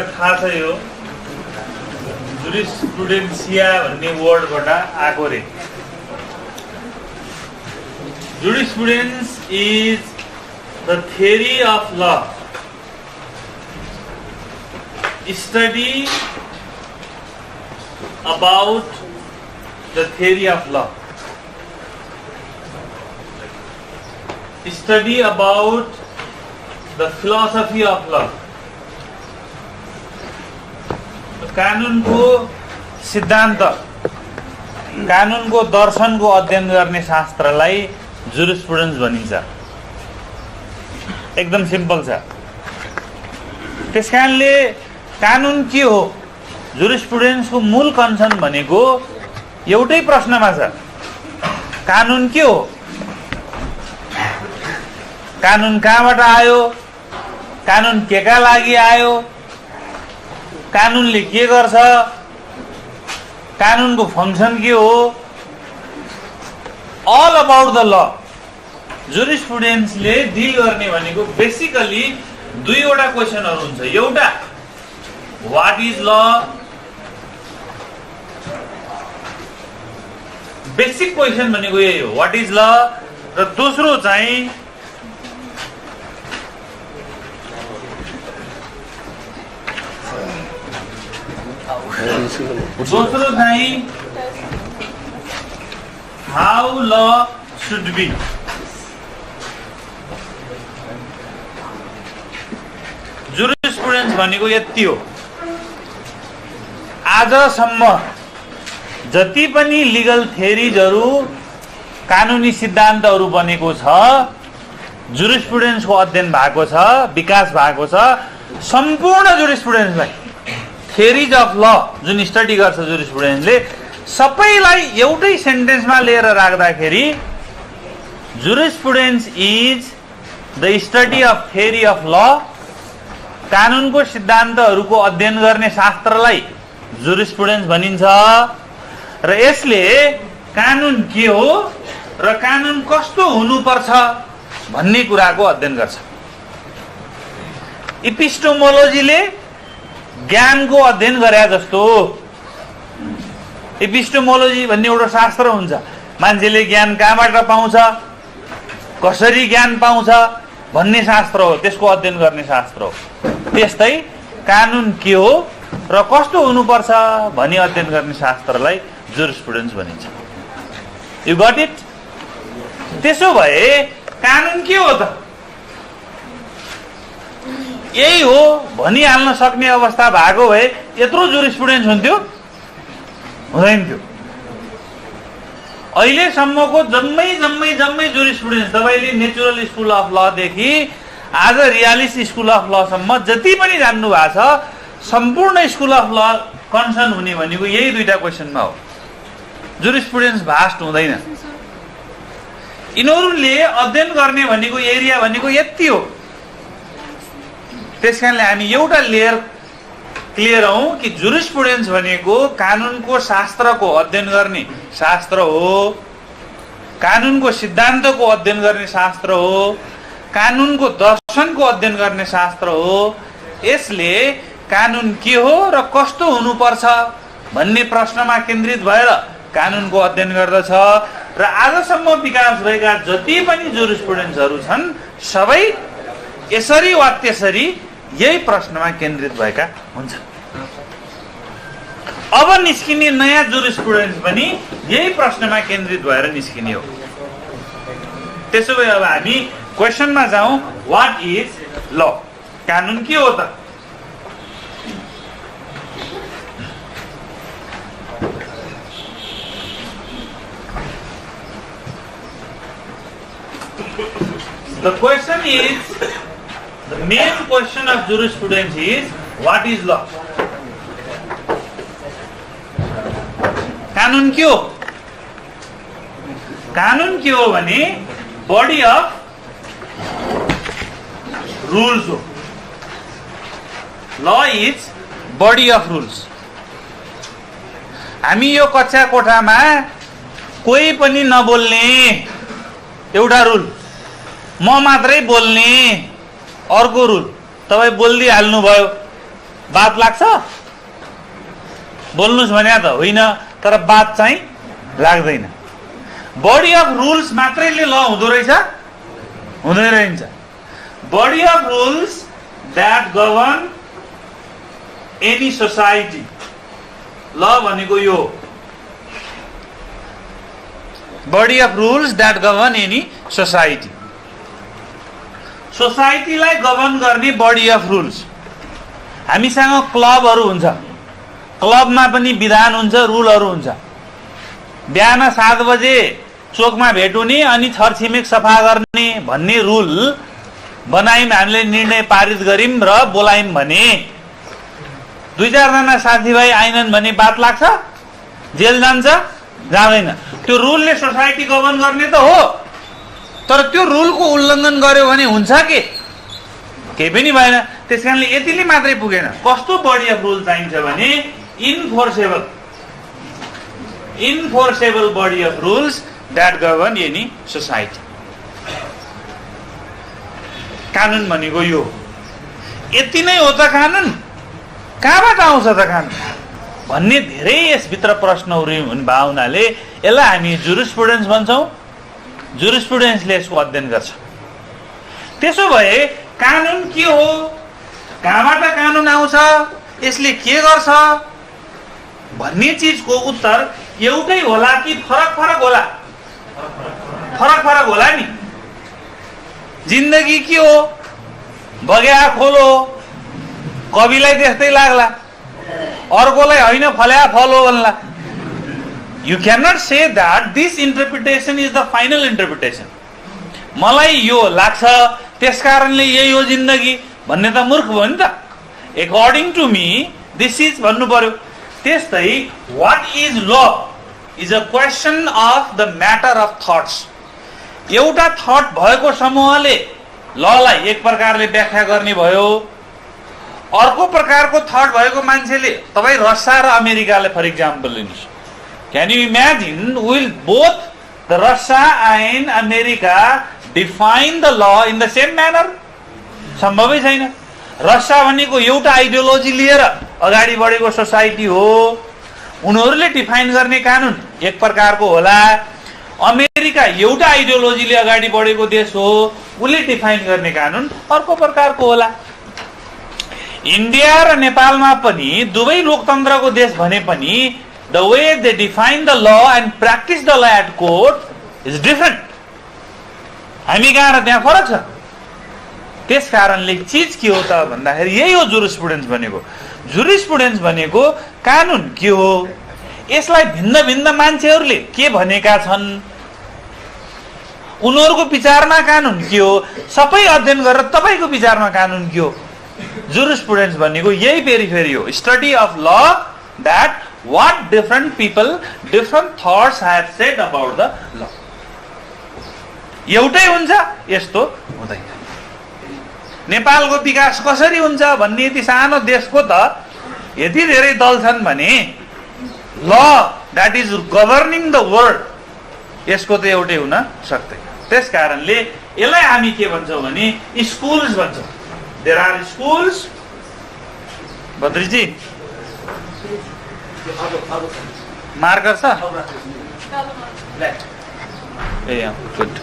तपाईलाई थाहा छ यो जुरिस्प्रुडेन्सिया भन्ने वर्डबाट आएको रे। Jurisprudence is the theory of law, study about the theory of law, study about the philosophy of law. कानुनको सिद्धान्त, कानुनको दर्शनको अध्ययन गर्ने शास्त्रलाई जुरिस्प्रुडेन्स भनिन्छ। एकदम सिम्पल छ। त्यसकारणले कानुन के हो, जुरिस्प्रुडेन्सको मूल कन्सर्न भनेको एउटै प्रश्नमा छ, कानुन के हो, कानुन कहाँबाट आयो, कानुन केका लागि आयो, कानुनले के गर्छ, कानुनको फंक्सन के हो, all about the law. जुरिस्प्रुडेन्सले deal गर्ने भनेको बेसिकली दुईवटा क्वेसनहरु हुन्छ। एउटा व्हाट इज ल, बेसिक क्वेसन भनेको यही हो, व्हाट इज ल। र दोस्रो चाहिँ हाउ ल शुड बी। जुरिस्प्रुडेन्स भनेको यति हो, आजसम्म जति पनि लिगल थ्योरीजहरु, कानुनी सिद्धान्तहरु बनेको छ, जुरिस्प्रुडेन्सको अध्ययन भएको छ, विकास भएको छ, सम्पूर्ण जुरिस्प्रुडेन्सलाई, थ्योरीज अफ ल जुन स्टडी गर्छ जुरिस्प्रुडेन्सले, सबैलाई एउटै सेन्टेन्समा लिएर राख्दाखेरि jurisprudence is the study of theory of law. कानुनको सिद्धान्तहरूको अध्ययन गर्ने शास्त्रलाई जुरिस्प्रुडेन्स भनिन्छ। र यसले कानुन के हो र कानुन कस्तो हुनुपर्छ भन्ने कुराको अध्ययन गर्छ। एपिस्टेमोलोजीले ज्ञानको अध्ययन गरे जस्तो, एपिस्टेमोलोजी भन्ने एउटा शास्त्र हुन्छ, मान्छेले ज्ञान कहाँबाट पाउँछ, कसरी ज्ञान पाउँछ भन्ने शास्त्र हो, त्यसको अध्ययन गर्ने शास्त्र हो। त्यस्तै कानुन के हो र कस्तो हुनुपर्छ भनी अध्ययन गर्ने शास्त्रलाई जुरिस्प्रुडेन्स भनिन्छ। You got it? त्यसो भए कानुन के हो त, यही हो भनिहाल्न सक्ने अवस्था भएको भए यत्रो जुरिस्प्रुडेन्स हुन्थ्यो? हुँदैन थियो। अहिलेसम्मको जम्मै जुरिस्प्रुडेन्स, तपाईले नेचुरल स्कुल अफ ल देखि आज रियालिस्ट स्कुल अफ ल सम्म जति पनि जान्नु भएको छ, सम्पूर्ण स्कुल अफ ल कन्सर्न हुने भनेको यही दुईटा क्वेसनमा हो। जुरिस्प्रुडेन्स भास्ट हुँदैन। यिनीहरूले अध्ययन गर्ने भनेको एरिया भनेको यति हो। त्यसकारणले हामी एउटा लेयर क्लियर हौं कि जुरिस्प्रुडेन्स भनेको कानुनको शास्त्रको अध्ययन गर्ने शास्त्र हो, कानुनको सिद्धान्तको अध्ययन गर्ने शास्त्र हो, कानुनको दर्शनको अध्ययन गर्ने शास्त्र हो। यसले कानुन के हो र कस्तो हुनुपर्छ भन्ने प्रश्नमा केन्द्रित भएर कानुनको अध्ययन गर्दछ। र आजसम्म विकास भएका जति पनि जुरिस्प्रुडेन्सहरु छन् सबै यसरी वा त्यसरी यही प्रश्नमा केन्द्रित भएका हुन्छन्। अब निस्किने नयाँ जुरिस्प्रुडेन्स पनि यही प्रश्नमा केन्द्रित भएर निस्किने हो। त्यसो भए अब हामी क्वेसनमा जाउँ, व्हाट इज ल, कानुन के हो त? The question is, the main question of jurisprudence is, what is law? कानुन के हो? कानुन के हो भने बडी अफ रुल्स हो। ल इज बडी अफ रुल्स। हामी यो कच्चा कोठामा कोही पनि नबोल्ने एउटा रुल, म मात्रै बोल्ने अर्को रुल। तपाई बोल्दै हाल्नु भयो, बात लाग्छ? बोल्नुस् भने त होइन, तर बात चाहिँ लाग्दैन। बडी अफ रुल्स मात्रैले ल हुँदो रहेछ? हुँदैन रहन्छ। Body of rules that govern any society, law भनेको यो body of rules that govern any society. सोसाइटीलाई गभर्न गर्ने बडी अफ रुल्स। हामीसँग क्लबहरू हुन्छ, क्लबमा पनि विधान हुन्छ, रुलहरू हुन्छ। बिहान 7 बजे चोकमा भेटुने अनि छरछिमेक सफा गर्ने भन्ने रुल बनायौं, हामीले निर्णय पारित गर्यौं र बोलायौं भने 2-4 जना साथीभाइ आइनन् भने बात लाग्छ? जेल जान्छ? जाँदैन। त्यो रुलले सोसाइटी गभर्न गर्ने त हो, तर त्यो रुलको उल्लङ्घन गर्यो भने हुन्छ के? केही पनि भएन। त्यसकारणले यतिले मात्रै पुगेन। कस्तो बडी अफ रुल चाहिन्छ भने enforceable body of rules that govern any society. कानुन भनेको यो। यति नै हो त कानुन? कहाँबाट आउँछ त कानुन भन्ने धेरै यसभित्र प्रश्नहरू भए हुनाले यसलाई हामी जुरिस्प्रुडेन्स भन्छौँ। जुरिस्प्रुडेन्सले यसको अध्ययन गर्छ। त्यसो भए कानुन के हो, कहाँबाट कानुन आउँछ, यसले के गर्छ भन्ने चीजको उत्तर एउटै होला कि फरक फरक होला? फरक फरक होला नि। जिन्दगी के हो? बग्या खोलो, कविलाई त्यस्तै लाग्ला, अर्कोलाई होइन फल्या फल हो भन्ला। You cannot say that this interpretation is the final interpretation. मलाई यो लाग्छ त्यसकारणले यही हो जिन्दगी भन्ने त मूर्ख भयो नि त। According to me, this is भन्नु पर्यो। त्यस्तै what is law is a question of the matter of thoughts. एउटा थट भएको समूहले ललाई एक प्रकारले व्याख्या गर्ने भयो, अर्को प्रकारको थट भएको मान्छेले, तपाई रसिया र अमेरिकाले फर एक्जाम्पल लिनुहोस्। Can you imagine, will both the Russia and America define the law in the same manner? सम्भवै छैन। रसिया भनेको एउटा आइडियोलोजी लिएर अगाडि बढेको सोसाइटी हो, उनीहरूले डिफाइन गर्ने कानुन एक प्रकारको होला। अमेरिका एउटा आइडियोलोजीले अगाडि बढेको देश हो, उसले डिफाइन गर्ने कानुन अर्को प्रकारको होला। इन्डिया र नेपालमा पनि दुवै लोकतन्त्रको देश भने पनि the way they define the law and practice the law at court is different. हामी कहाँ र त्यहाँ फरक छ। त्यसकारणले चीज के हो त भन्दाखेरि यही हो जुरिस्प्रुडेन्स भनेको। जुरिस्प्रुडेन्स भनेको कानुन के हो, यसलाई भिन्न भिन्न मान्छेहरूले के भनेका छन्, उनीहरूको विचारमा कानुन के हो, सबै अध्ययन गरेर तपाईको विचारमा कानुन के हो। जुरिस्प्रुडेन्स भनेको यही फेरि हो, स्टडी अफ ल that what different people, different thoughts have said about the law. एउटै हुन्छ यस्तो हुँदैन। नेपालको विकास कसरी हुन्छ भन्ने यति सानो देशको त यति धेरै दल छन् भने ल that is governing the world यसको त एउटै हुन सक्दैन। त्यसकारणले यसलाई हामी के भन्छौँ भने स्कुल्स भन्छौँ। There are schools. Badriji marker छ? Ah good.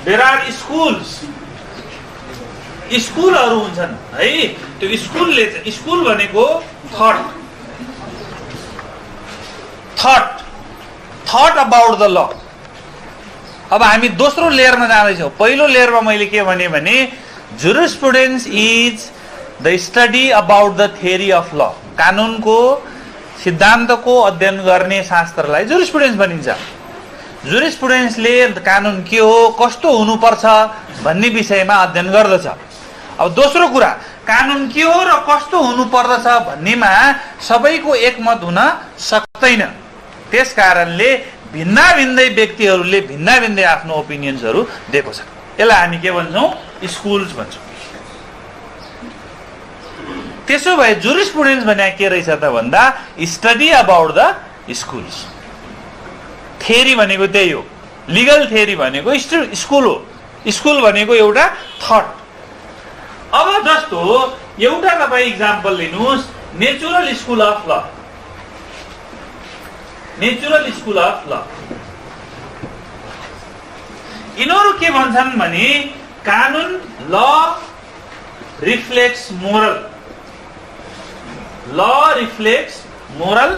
There are schools. स्कुलहरू हुन्छन् है। त्यो स्कुलले, स्कुल भनेको थट अबाउट द ल। अब हामी दोस्रो लेयरमा जाँदैछौँ। पहिलो लेयरमा मैले के भने jurisprudence is the study about the theory of law. कानुनको सिद्धान्तको अध्ययन गर्ने शास्त्रलाई जुरिस्प्रुडेन्स भनिन्छ। जुरिस्प्रुडेन्सले कानुन के हो, कस्तो हुनुपर्छ भन्ने विषयमा अध्ययन गर्दछ। अब दोस्रो कुरा, कानुन के हो र कस्तो हुनुपर्दछ भन्नेमा सबैको एकमत हुन सक्दैन। त्यसकारणले भिन्दै व्यक्तिहरूले भिन्दै आफ्नो ओपिनियन्सहरू दिएको छ। यसलाई हामी के भन्छौँ? स्कुल्स भन्छौँ। त्यसो भए जुरिस्प्रुडेन्स भने के रहेछ त भन्दा study about the schools. Theory भनेको त्यही हो। लिगल थ्योरी भनेको स्कुल हो। स्कुल भनेको एउटा थट। अब जस्तो एउटा तपाईँ इक्जाम्पल लिनुहोस्, natural school of law. Natural school of law यिनीहरू के भन्छन् भने कानुन law reflects moral, law reflects moral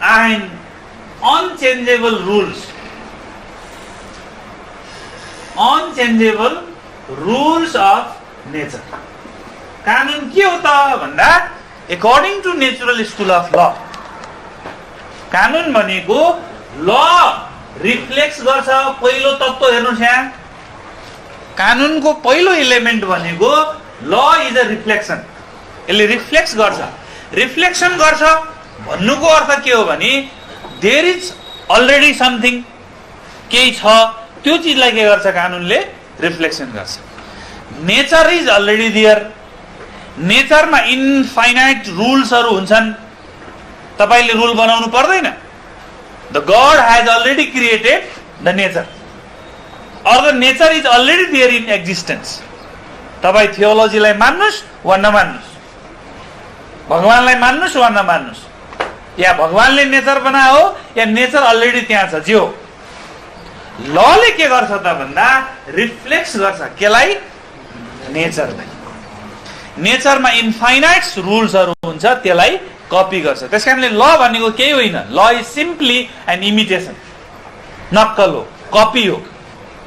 and unchangeable rules, unchangeable rules of nature. कानुन के हो त भन्दा according to natural school of law कानुन भनेको ल रिफ्लेक्स गर्छ। पहिलो तत्त्व हेर्नुस्, यहाँ कानुनको पहिलो एलिमेन्ट भनेको ल इज अ रिफ्लेक्सन। यसले रिफ्लेक्स गर्छ। रिफ्लेक्सन गर्छ भन्नुको अर्थ के हो भने देयर इज अलरेडी समथिङ, केही छ, त्यो चिजलाई के गर्छ कानुनले रिफ्लेक्सन गर्छ। Nature is already there. नेचरमा इनफाइनाइट रुल्सहरू हुन्छन्, तपाईले रुल बनाउनु पर्दैन। The God has already created the nature और the nature is already there in existence. तपाई थियोलोजीलाई मान्नुस् वा नमान्नुस्, भगवानलाई मान्नुस् वा नमान्नुस्, या भगवानले नेचर बनायो या नेचर अलरेडी त्यहाँ छ, जो लले के गर्छ त भन्दा रिफ्लेक्स गर्छ केलाई, नेचरलाई। नेचरमा इन्फाइनाइट रुल्सहरू हुन्छ, त्यसलाई कपी गर्छ। त्यसकारणले ल भनेको केही होइन, law is simply an imitation, नक्कल हो, कपी हो,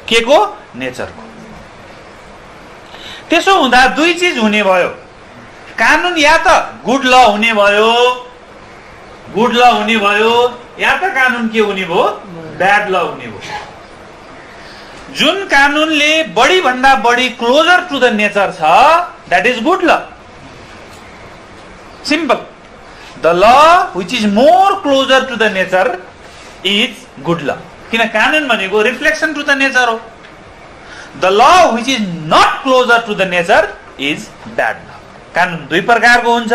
के को, नेचरको। त्यसो हुँदा दुई चिज हुने भयो, कानुन या त गुड ल हुने भयो, गुड ल हुने भयो, या त कानुन के हुने भयो, ब्याड ल हुने भयो। जुन कानुनले बढी भन्दा बढी क्लोजर टु द नेचर छ that is good law, simple. The law which is more closer to the nature is good law, किन कानुन भनेको रिफ्लेक्सन टु द नेचर हो। The law which is not closer to the nature is bad law. कानुन दुई प्रकारको हुन्छ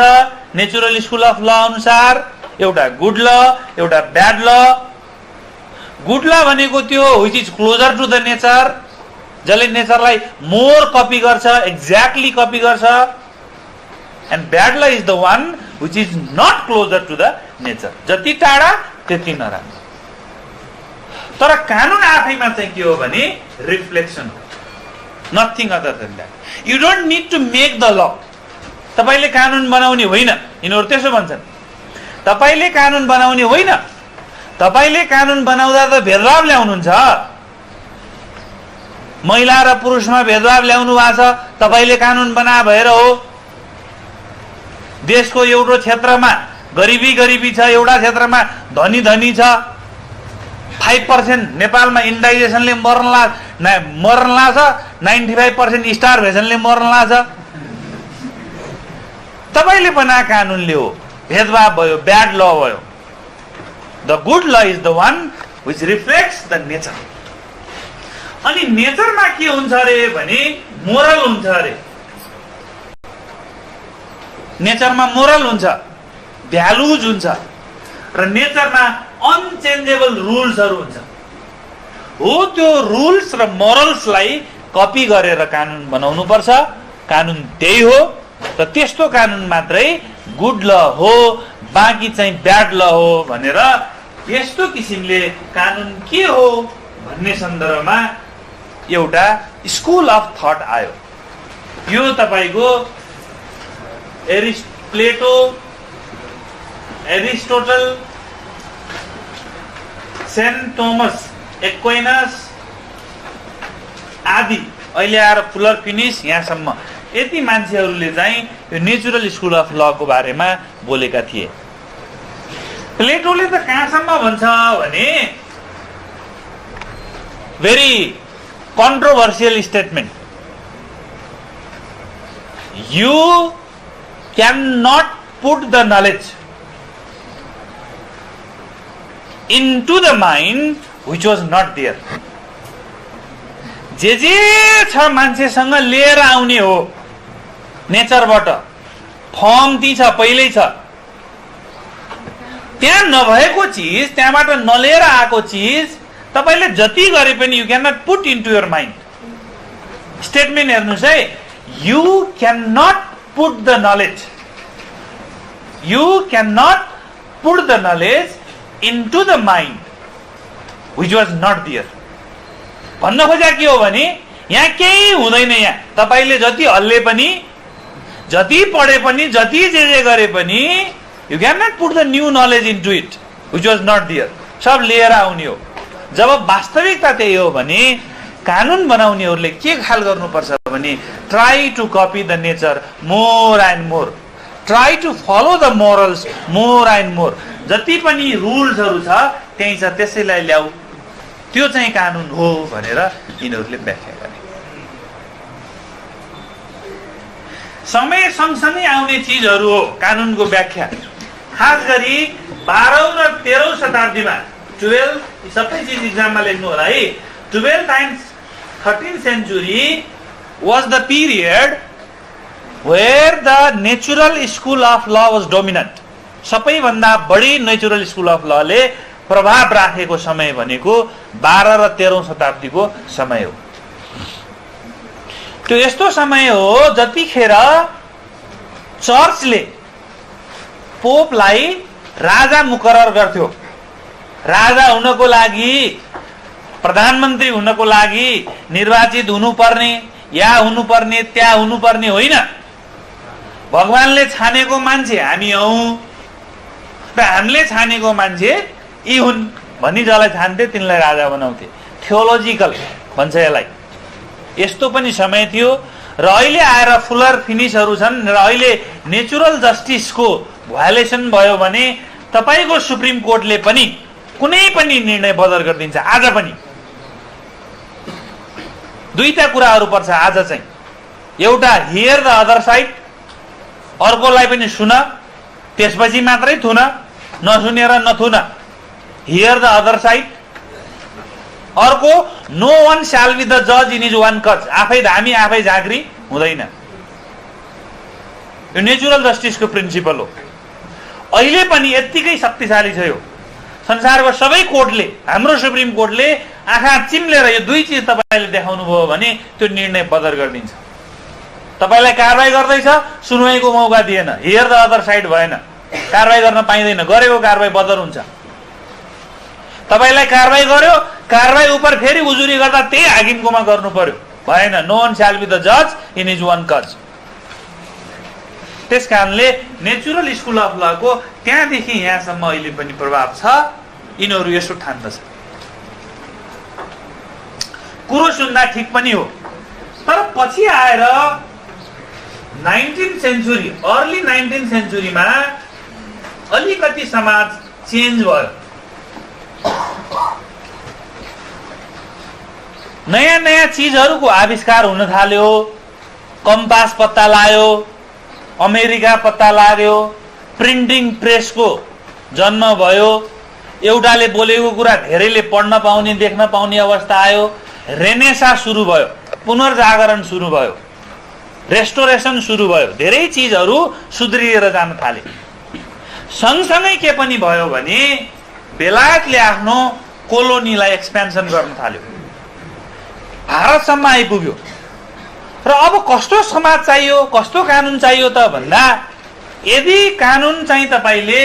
natural school of ल अनुसार, एउटा गुड ल, एउटा ब्याड ल। गुड ल भनेको त्यो which is closer to the nature, जसले नेचरलाई मोर कपी गर्छ, एक्ज्याक्टली कपी गर्छ। And bad law is the one which is not closer to the nature, जति टाढा त्यति नराम्रो। तर कानुन आफैमा चाहिँ के हो भने रिफ्लेक्सन हो, nothing other than that. You don't need to make the law. तपाईले कानुन बनाउने होइन, यिनीहरू त्यसो भन्छन्। तपाईले कानुन बनाउने होइन, तपाईले कानुन बनाउँदा त भेदभाव ल्याउनुहुन्छ, महिला र पुरुषमा भेदभाव ल्याउनु भएको छ, तपाईले कानुन बना भएर हो। देशको एउटा क्षेत्रमा गरिबी छ, एउटा क्षेत्रमा धनी छ। 5% नेपालमा इन्डाइजेसनले मर्न लाग्छ, 95% स्टारभेसनले मर्न लाग्छ। तपाईले बना कानुनले हो, भेदभाव भयो, ब्याड ल भयो। द गुड ल is the one which reflects the nature. अनि नेचरमा के हुन्छ अरे भने मोरल हुन्छ अरे। नेचरमा मोरल हुन्छ, भ्यालुज हुन्छ, र नेचरमा अनचेन्जेबल रुल्सहरू हुन्छ। हो त्यो रुल्स र मोरल्सलाई कपी गरेर कानुन बनाउनु पर्छ। कानुन त्यही हो, र त्यस्तो कानुन मात्रै गुड ल हो, बाँकी चाहिँ ब्याड ल हो भनेर यस्तो किसिमले कानुन के हो भन्ने सन्दर्भमा एउटा स्कुल अफ थट आयो। यो तपाईको प्लेटो, एरिस्टोटल, सेन्ट थोमस एक्विनास आदि अहिले आएर फुलर फिनिश यहाँसम्म यति मान्छेहरूले चाहिँ यो नेचुरल स्कुल अफ ल को बारेमा बोलेका थिए। प्लेटोले त कहाँसम्म भन्छ भने very controversial statement, you can not put the knowledge into the mind which was not there. जे छ मान्छेसँग लिएर आउने हो नेचरबाट, फर्म ती छ, पहिल्यै छ। त्यहाँ नभएको चिज, त्यहाँबाट नलिएर आएको चिज तपाईले जति गरे पनि you can not put into your mind. Statement हेर्नुस् है, You cannot put the knowledge. You cannot put the knowledge into the mind which was not there. भन्न खोजा के हो भने यहाँ केही हुँदैन। यहाँ तपाईले जति हल्ले पनि, जति पढे पनि, जति जे गरे पनि, you cannot put the new knowledge into it which was not there. सब लिएर आउने हो। जब वास्तविकता त्यही हो भने कानुन बनाउनेहरूले के ख्याल गर्नुपर्छ भने try to copy the nature more and more, try to follow the morals more and more. जति पनि रुल्सहरु छ त्यही छ, त्यसैलाई ल्याऊ, त्यो चाहिँ कानुन हो भनेर यिनीहरूले व्याख्या गरे। समय सँगसँगै आउने चीजहरु हो कानुनको व्याख्या। खास गरी 12औं र 13औं शताब्दीमा 12 सबै चीज एक्जाममा लेख्नु होला है। 12th and 13th century was the period where the natural school of law was dominant. सबैभन्दा बढी नेचुरल स्कुल अफ लले प्रभाव राखेको समय भनेको 12 र 13औं शताब्दीको समय हो। त्यो यस्तो समय हो जतिखेर चर्चले पोपलाई राजा मुकरर गर्थ्यो। राजा हुनको लागि, प्रधानमन्त्री हुनको लागि निर्वाचित हुनुपर्ने, या हुनुपर्ने, त्यहाँ हुनुपर्ने होइन। भगवानले छानेको मान्छे हामी हौं र हामीले छानेको मान्छे यी हुन् भनी जसलाई छान्थे तिनलाई राजा बनाउँथे। थियोलोजिकल भन्छ यसलाई। यस्तो पनि समय थियो र अहिले आएर फुलर फिनिशहरु छन् र अहिले नेचुरल जस्टिसको भायोलेसन भयो भने तपाईको सुप्रिम कोर्टले पनि कुनै पनि निर्णय बदल गरिदिन्छ। आज पनि दुईटा कुराहरु पर्छ आज चाहिँ। एउटा हियर द अदर साइड, अर्कोलाई पनि सुन, त्यसपछि मात्रै थुन, नसुनेर नथुन। Hear the other side. अर्को no one shall be the जज इन हिज वन कज। आफै धामी आफै झाँक्री हुँदैन। यो नेचुरल जस्टिसको प्रिन्सिपल हो। अहिले पनि यतिकै शक्तिशाली छ यो। संसारको सबै कोर्टले, हाम्रो सुप्रिम कोर्टले आँखा चिम्लेर यो दुई चीज तपाईले देखाउनु भयो भने त्यो निर्णय बदल गरिदिन्छ। तपाईलाई कारबाही गर्दैछ, सुनवाईको मौका दिएन, हियर द अदर साइड भएन, कारबाही गर्न पाइदैन, गरेको कारबाही बदल हुन्छ। तपाईलाई कारबाही गर्यो, कारबाही उपर फेरि उजुरी गर्दा त्यही हाकिमकोमा गर्नु पर्यो, भएन। No one shall be the जज इन हिज वन कज। त्यसकारणले नेचुरल स्कुल अफ ल को त्यहाँदेखि यहाँसम्म अहिले पनि प्रभाव छ। यिनीहरू यसो ठान्दछ। कुरो सुन्दा ठिक पनि हो, तर पछि आएर 19th सेन्चुरी, अर्ली 19th सेन्चुरीमा अलिकति समाज चेन्ज भयो। नयाँ नयाँ चीजहरुको आविष्कार हुन थाल्यो। कम्पास पत्ता लाग्यो, अमेरिका पत्ता लाग्यो, प्रिन्टिङ प्रेसको जन्म भयो, एउटाले बोलेको कुरा धेरैले पढ्न पाउने, देख्न पाउने अवस्था आयो। रेनेसा सुरु भयो, पुनर्जागरण सुरु भयो, रेस्टोरेसन सुरु भयो। धेरै चीजहरु सुध्रिएर जान थाले। सँगसँगै के पनि भयो भने बेलायतले आफ्नो कोलोनीलाई एक्सपेन्सन गर्न थाल्यो, भारतसम्म आइपुग्यो। र अब कस्तो समाज चाहियो, कस्तो कानुन चाहियो त भन्दा यदि कानुन चाहिँ तपाईले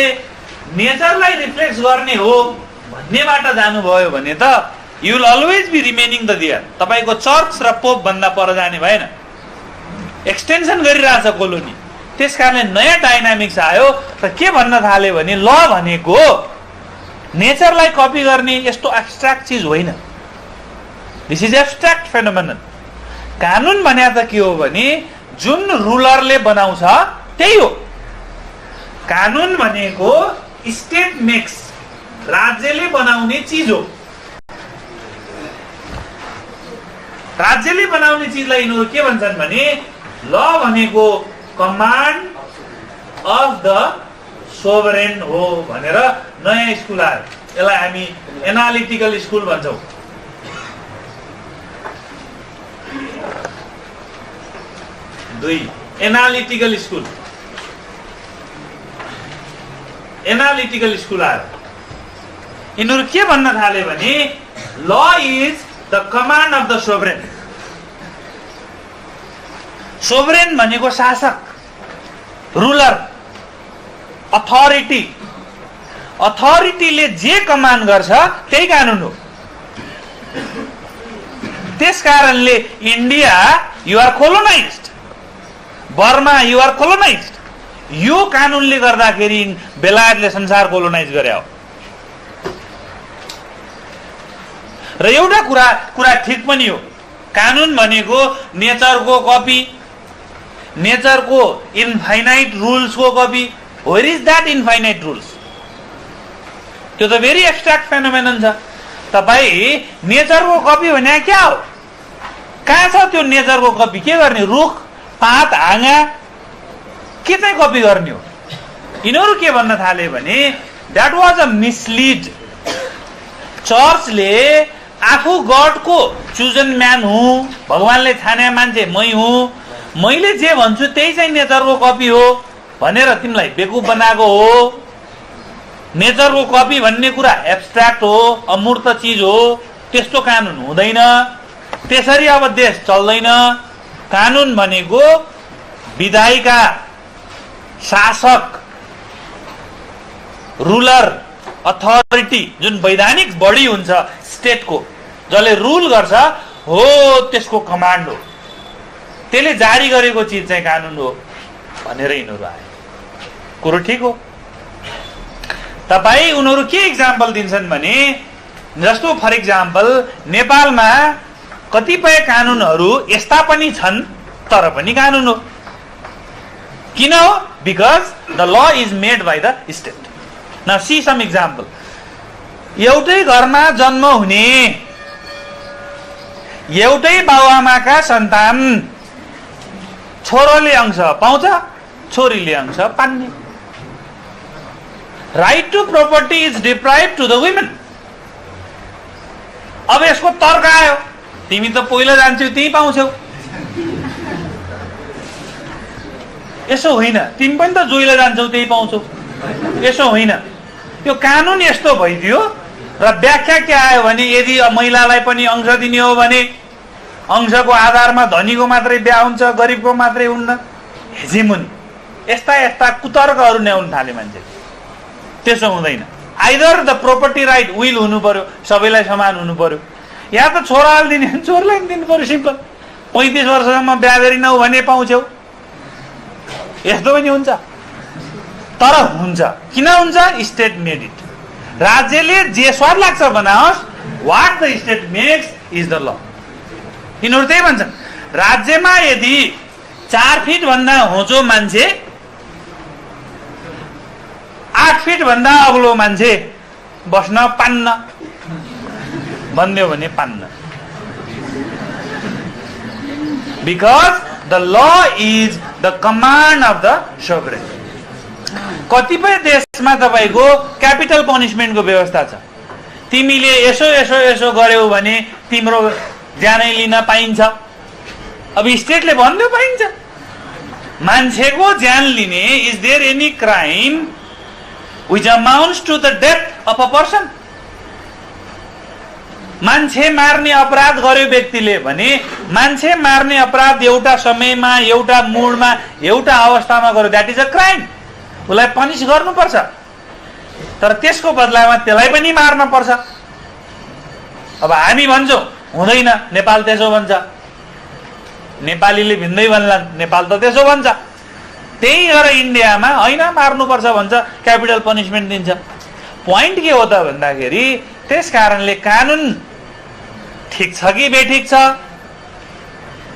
नेचरलाई रिफ्लेक्ट गर्ने हो भन्नेबाट जानुभयो भने त you will always be remaining the there. तपाईको चर्च र पोप भन्दा पर जाने भएन। एक्सटेन्सन गरिरहेछ कोलोनी। त्यसकारणले नयाँ डाइनामिक्स आयो र के भन्न थाल्यो भने ल भनेको नेचरलाई कपी गर्ने यस्तो एब्स्ट्र्याक्ट चीज होइन। This is abstract phenomenon. कानुन भने त के हो भने जुन रुलरले बनाउँछ त्यही हो। कानुन भनेको स्टेट मेक्स, राज्यले बनाउने चीज हो। राज्यले बनाउने चीजलाई यिनीहरू के भन्छन् भने ल भनेको कमान्ड अफ द सोभरेन हो भनेर नयाँ स्कुल आयो। यसलाई हामी एनालिटिकल स्कुल भन्छौं। दुई एनालिटिकल स्कुल। एनालिटिकल स्कुल आयो। यिनीहरू के भन्न थाले भने law is the command of the sovereign. Sovereign भनेको शासक, रुलर, अथोरिटी। अथोरिटीले जे कमान्ड गर्छ त्यही कानुन हो। त्यसकारणले India you are colonised, Burma you are colonised. यो कानुनले गर्दाखेरि बेलायतले संसार कोलोनाइज गरे हो। र एउटा कुरा ठिक पनि हो, कानुन भनेको नेचरको कपी, नेचरको इन्फाइनाइट रुल्सको कपी। Where is that infinite rules? त्यो त भेरी एब्स्ट्र्याक्ट फेनोमेनन छ। तपाईँ नेचरको कपी भने क्या हो? कहाँ छ त्यो नेचरको कपी? के गर्ने? रुख, पात, हाँगा के चाहिँ कपी गर्ने हो? यिनीहरू के भन्न थाले भने द्याट वाज अ मिसलिड। चर्चले आफू गडको चुजन म्यान हुँ, भगवानले छाने मान्छे मै हुँ, मैले जे भन्छु त्यही चाहिँ नेचरको कपी हो भनेर तिमीलाई बेकुफ बनाएको हो। नेचरको कपी भन्ने कुरा एब्स्ट्र्याक्ट हो, अमूर्त चिज हो। त्यस्तो कानुन हुँदैन। त्यसरी अब देश चल्दैन। कानुन भनेको विधायिका, शासक, रुलर, अथोरिटी, जुन वैधानिक बडी हुन्छ स्टेटको, जसले रुल गर्छ हो, त्यसको कमान्ड हो। त्यसले जारी गरेको चिज चाहिँ कानुन हो भनेर यिनीहरू आए। कुरो ठिक हो। तपाईँ उनीहरू के इक्जाम्पल दिन्छन् भने जस्तो फर इक्जाम्पल नेपालमा कतिपय कानुनहरू यस्ता पनि छन् तर पनि कानुन हो। किन हो? Because the law is made by the state. Now see some example. एउटै घरमा जन्म हुने एउटै बाबुआमाका सन्तान, छोरोले अंश पाउँछ, छोरीले अंश पान्ने। Right to property is deprive to the women. अब यसको तर्क आयो, तिमी त पहिला जान्छौ त्यही पाउँछौ। यसो होइन, तिमी पनि त जोइला जान्छौ त्यही पाउँछौ। यसो होइन। यो कानुन यस्तो भइदियो र व्याख्या के आयो भने यदि महिलालाई पनि अंश दिने हो भने अंशको आधारमा धनीको मात्रै बिहा हुन्छ, गरिबको मात्रै हुन्न। हेजिमुनी यस्ता यस्ता कुतर्कहरू ल्याउन थाले मान्छे। त्यसो हुँदैन। Either the property right will हुनु पर्यो, सबैलाई समान हुनु पर्यो, या त छोराले दिने छोरीलाई दिनु पर्यो। सिम्पल। 35 वर्षसम्म बिहा गरिनौ भने पाउँछौ। यस्तो पनि हुन्छ। तर हुन्छ। किन हुन्छ? State made it. राज्यले जे स्वाद लाग्छ बनाओस्, what the state makes is the law. यिनीहरू त्यही भन्छन्। राज्यमा यदि 4 फिट भन्दा होचो मान्छे 8 फिट भन्दा अग्लो मान्छे बस्न पान्न भन्यो भने पान्न। Because the law is the command of the sovereign. कतिपय देशमा तपाईको क्यापिटल पनिशमेन्टको व्यवस्था छ। तिमीले यसो यसो यसो गर्यौ भने तिम्रो ज्यानै लिन पाइन्छ। अब स्टेटले भन्नु पाइन्छ। मान्छेको ज्यान लिने, is there any crime which amounts to the death of a person? मान्छे मार्ने अपराध गर्यो व्यक्तिले भने मान्छे मार्ने अपराध एउटा समयमा, एउटा मूडमा, एउटा अवस्थामा गर्यो, द्याट इज अ क्राइम। उसलाई पनिश गर्नुपर्छ। तर त्यसको बदलामा त्यसलाई पनि मार्न पर्छ। अब हामी भन्छौँ हुँदैन, नेपाल त्यसो भन्छ। नेपालीले भिन्दै भन्लान्, नेपाल त त्यसो भन्छ। त्यही गरेर इन्डियामा होइन मार्नुपर्छ भन्छ, क्यापिटल पनिशमेन्ट दिन्छ। पोइन्ट के हो त भन्दाखेरि त्यस कारणले कानुन ठिक छ कि बेठिक छ,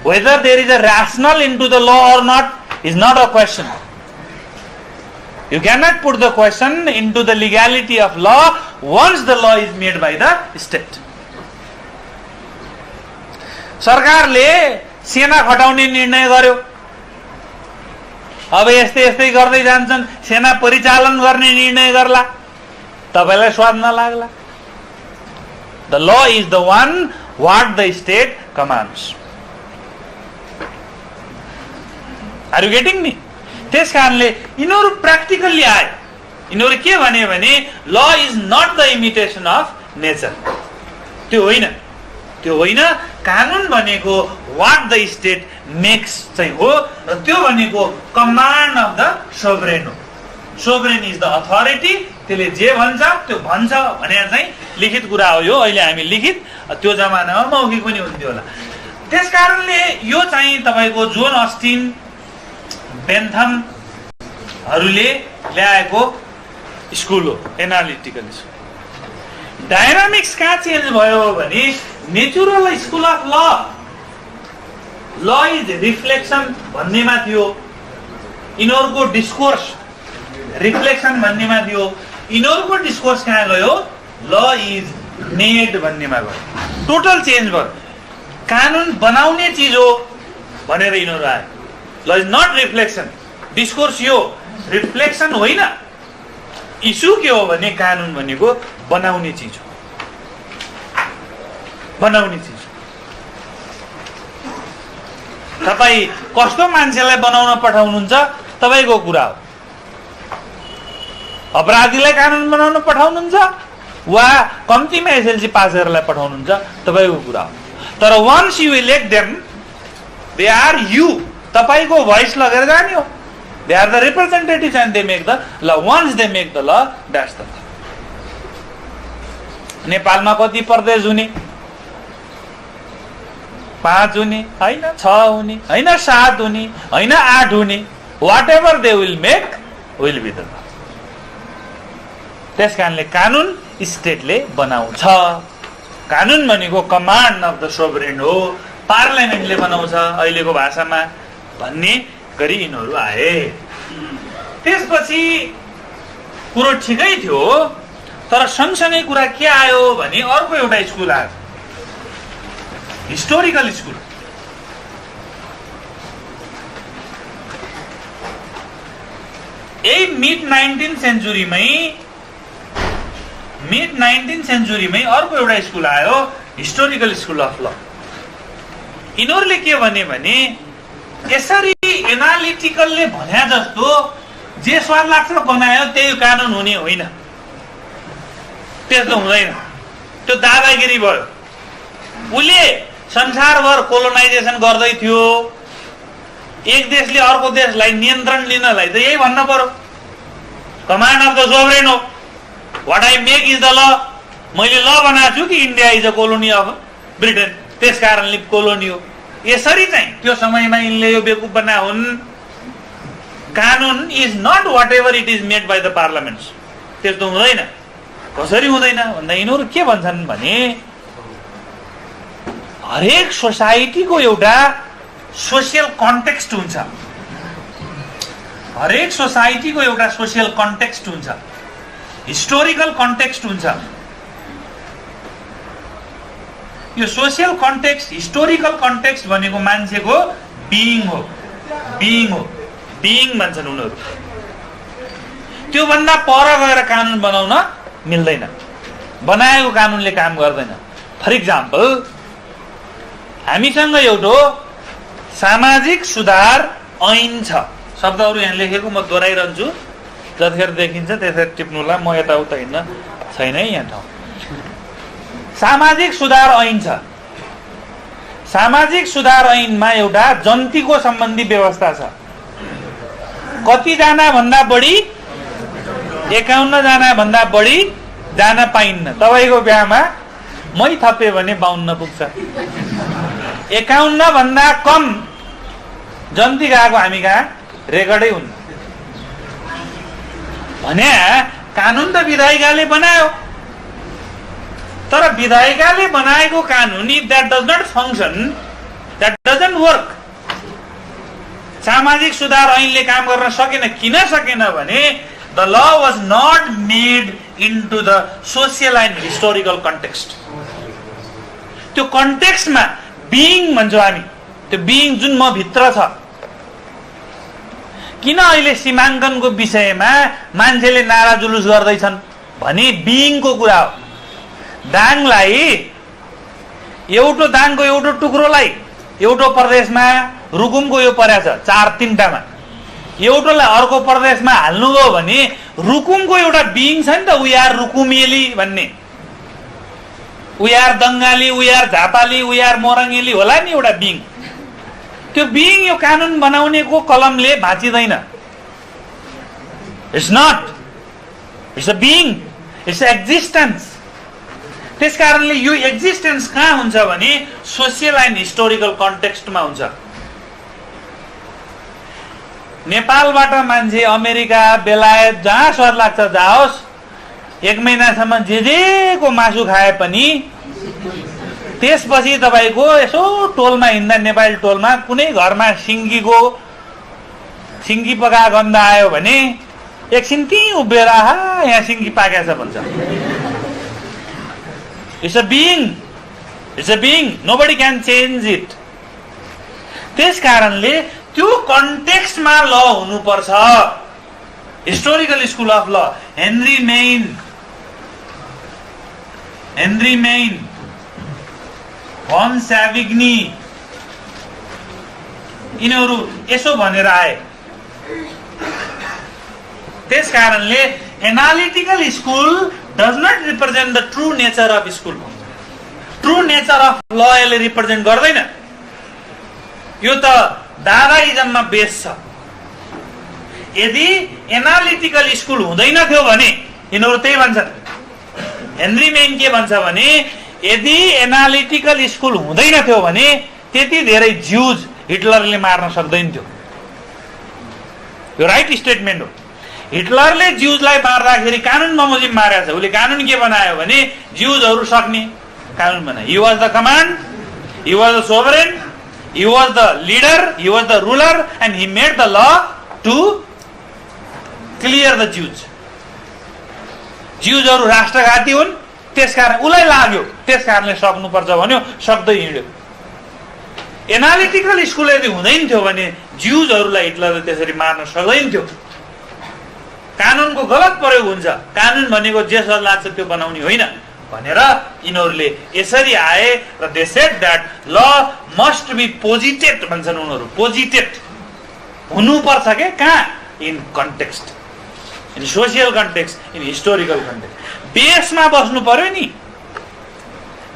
whether there is a rationale into the law or not is not a question. You cannot put the question into the legality of law once the law is made by the state. सरकारले सेना खटाउने निर्णय गर्यो। अब यस्तै यस्तै गर्दै जान्छन्, सेना परिचालन गर्ने निर्णय गर्ला, तपाईलाई स्वाद नलाग्ला। The law is the one what the state commands. Are you getting me? त्यस कारणले यिनीहरू प्र्याक्टिकल्ली आए। यिनीहरू के भने law is not the imitation of nature. त्यो होइन, त्यो होइन। कानुन भनेको व्हाट द स्टेट मेक्स चाहिँ हो र त्यो भनेको कमान्ड अफ द सोभरेन हो। सोभरेन इज द अथोरिटी, त्यसले जे भन्छ त्यो भन्छ भने चाहिँ लिखित कुरा हो यो। अहिले हामी लिखित, त्यो जमानामा मौखिक पनि हुन्थ्यो होला। त्यसकारणले यो चाहिँ तपाईको जोन अस्टिन, बेन्थमहरूले ल्याएको स्कुल हो, एनालिटिकल स्कुल। डायनामिक्स कहाँ चेन्ज भयो भने नेचुरल स्कुल अफ ल इज रिफ्लेक्सन भन्नेमा थियो, यिनीहरूको डिस्कोर्स रिफ्लेक्सन भन्नेमा थियो। यिनीहरूको डिस्कोर्स कहाँ गयो? ल इज मेड भन्नेमा गयो। टोटल चेन्ज भयो। कानुन बनाउने चिज हो भनेर यिनीहरू आयो। ल इज नट रिफ्लेक्सन, डिस्कोर्स यो रिफ्लेक्सन होइन। इस्यु के हो भने कानुन भनेको बनाउने चिज हो, बनाउने चिज। तपाई कस्तो मान्छेलाई बनाउन पठाउनुहुन्छ तपाईको कुरा हो। अपराधीलाई कानुन बनाउन पठाउनुहुन्छ वा कम्तीमा एसएलसी पास गरेरलाई पठाउनुहुन्छ तपाईको कुरा हो। तर once you elect them, they are you, तपाईको भोइस लगेर जाने हो। They are the representatives and they make the law. Once they make the law, that's the law. नेपालमा कति प्रदेश हुने? 5 हुने होइन, 6 हुने होइन, 7 हुने होइन, 8 हुने। Whatever they will make will be the law. त्यस कारणले कानुन स्टेटले बनाउँछ। कानुन भनेको कमान्ड अफ द सोभरेन हो, पार्लियामेन्टले बनाउँछ अहिलेको भाषामा भन्ने गरी यिनीहरू आए। त्यसपछि कुरो ठिकै थियो, तर सँगसँगै कुरा के आयो भने अर्को एउटा स्कुल आयो, हिस्टोरिकल स्कुल। यही मिड 19th सेन्चुरीमै अर्को एउटा स्कुल आयो, हिस्टोरिकल स्कुल अफ ल। यिनीहरूले के भने यसरी एनालिटिकलले भने जस्तो जे स्वाद लाग्छ बनायो त्यही कानुन हुने होइन। त्यस्तो हुँदैन, त्यो दादागिरी भयो। उसले संसारभर कोलोनाइजेसन गर्दै थियो, एक देशले अर्को देशलाई नियन्त्रण लिनलाई त यही भन्न पर्यो, कमान्ड अफ द सोभरेन हो। What I make is the ल। मैले ल बनाएको छु कि India is a colony of Britain, त्यस कारणले कोलोनी हो। यसरी चाहिँ त्यो समयमा यिनले यो बेकुफ बना हुन्। कानुन is not whatever it is made by the parliaments. त्यस्तो हुँदैन। कसरी हुँदैन भन्दा यिनीहरू के भन्छन् भने हरेक सोसाइटीको एउटा सोसियल कन्टेक्स्ट हुन्छ। हरेक सोसाइटीको एउटा सोसियल कन्टेक्स्ट हुन्छ, हिस्टोरिकल कन्टेक्स्ट हुन्छ। यो सोसियल कन्टेक्स्ट, हिस्टोरिकल कन्टेक्स्ट भनेको मान्छेको बिइङ हो, बिइङ हो, बिइङ भन्छन् उनीहरू। त्यो भन्दा पर गएर कानुन बनाउन मिल्दैन, बनाएको कानुनले काम गर्दैन। फर इक्जाम्पल, हामीसँग एउटा सामाजिक सुधार ऐन छ। शब्दहरू यहाँ लेखेको म दोहोऱ्याइरहन्छु, जतिखेर देखिन्छ त्यसरी टिप्नुला। म यताउता हिँड्न छैन है यहाँ ठाउँ। सामाजिक सुधार ऐन छ। सामाजिक सुधार ऐनमा एउटा जन्तीको सम्बन्धी व्यवस्था छ। कति जना भन्दा बढी? 51 जना भन्दा बढी जान पाइन्न। तपाईको बिहामा मै थपे भने 52 पुग्छ। 51 भन्दा कम जन्ती गएको हामी कहाँ रेकर्डै हुन्न भने कानुन त विधायिकाले बनायो, तर विधायिकाले बनाएको कानुन if that does not function, that doesn't work. सामाजिक सुधार ऐनले काम गर्न सकेन। किन सकेन भने the law was not made into the social and historical context. त्यो कन्टेक्स्टमा बिइङ भन्छौँ हामी, त्यो बिइङ जुन म भित्र छ। किन अहिले सीमाङ्कनको विषयमा मान्छेले नारा जुलुस गर्दैछन् भने बिइङको कुरा हो। दाङलाई, एउटो दाङको एउटो टुक्रोलाई एउटो प्रदेशमा रुकुमको यो परेछ 4-3टामा, एउटोलाई अर्को प्रदेशमा हाल्नुभयो भने रुकुमको एउटा बिइङ छ नि त, वी आर रुकुमेली भन्ने। वी आर दङ्गाली, वी आर झापाली, वी आर मोरङ्गेली होला नि एउटा बिङ। त्यो बिङ यो कानुन बनाउनेको कलमले भाँचिँदैन। It's not, it's a being, it's existence. त्यस कारणले यो एक्जिस्टेन्स कहाँ हुन्छ भने सोसियल एन्ड हिस्टोरिकल कन्टेक्स्टमा हुन्छ। नेपालबाट मान्छे अमेरिका, बेलायत जहाँ सर लाग्छ जाओस्, 1 महिनासम्म जेको मासु खाए पनि त्यसपछि तपाईको यसो टोलमा हिँड्दा, नेपाली टोलमा कुनै घरमा सिङ्गी पका गन्ध आयो भने एकछिन त्यहीँ उभिएर आहा यहाँ सिङ्गी पाकेछ भन्छ। It's a being, it's a being, nobody can change it. त्यस कारणले त्यो कन्टेक्स्टमा ल हुनुपर्छ। Historical school of law, Henry Maine, von Savigny, यिनीहरू यसो भनेर आए। त्यस कारणले analytical school does not represent the true nature of school. True nature of law यसले रिप्रेजेन्ट गर्दैन। यो त दादाइजममा बेस छ। यदि एनालिटिकल स्कुल हुँदैन थियो भने यिनीहरू त्यही भन्छन्। हेनरी मेन के भन्छ भने यदि एनालिटिकल स्कुल हुँदैन थियो भने त्यति धेरै ज्यूज हिटलरले मार्न सक्दैन थियो। यो राइट स्टेटमेन्ट हो। हिटलरले ज्यूजलाई मार्दाखेरि कानुन बमोजिम मारेको छ। उसले कानुन के बनायो भने ज्यूजहरू सक्ने कानुन बनायो। He was the command, he was the sovereign, he was the leader, he was the ruler, and he made the law to clear the Jews. ज्यूजहरू राष्ट्रघाती हुन्, त्यसकारण उसलाई लाग्यो, त्यसकारणले सक्नुपर्छ भन्यो, सक्दै हिँड्यो। एनालिटिकल स्कुल यदि हुँदैन थियो भने ज्यूजहरूलाई हिटलरले त्यसरी मार्न सक्दैन थियो। कानुनको गलत प्रयोग हुन्छ। कानुन भनेको जे सर लाग्छ त्यो बनाउने होइन भनेर यिनीहरूले यसरी आए र they said that law must be posited भन्छन् उनीहरू। पोजिटेड हुनुपर्छ के कहाँ? In context, in social context, in historical context. बेसमा बस्नु पर्यो नि।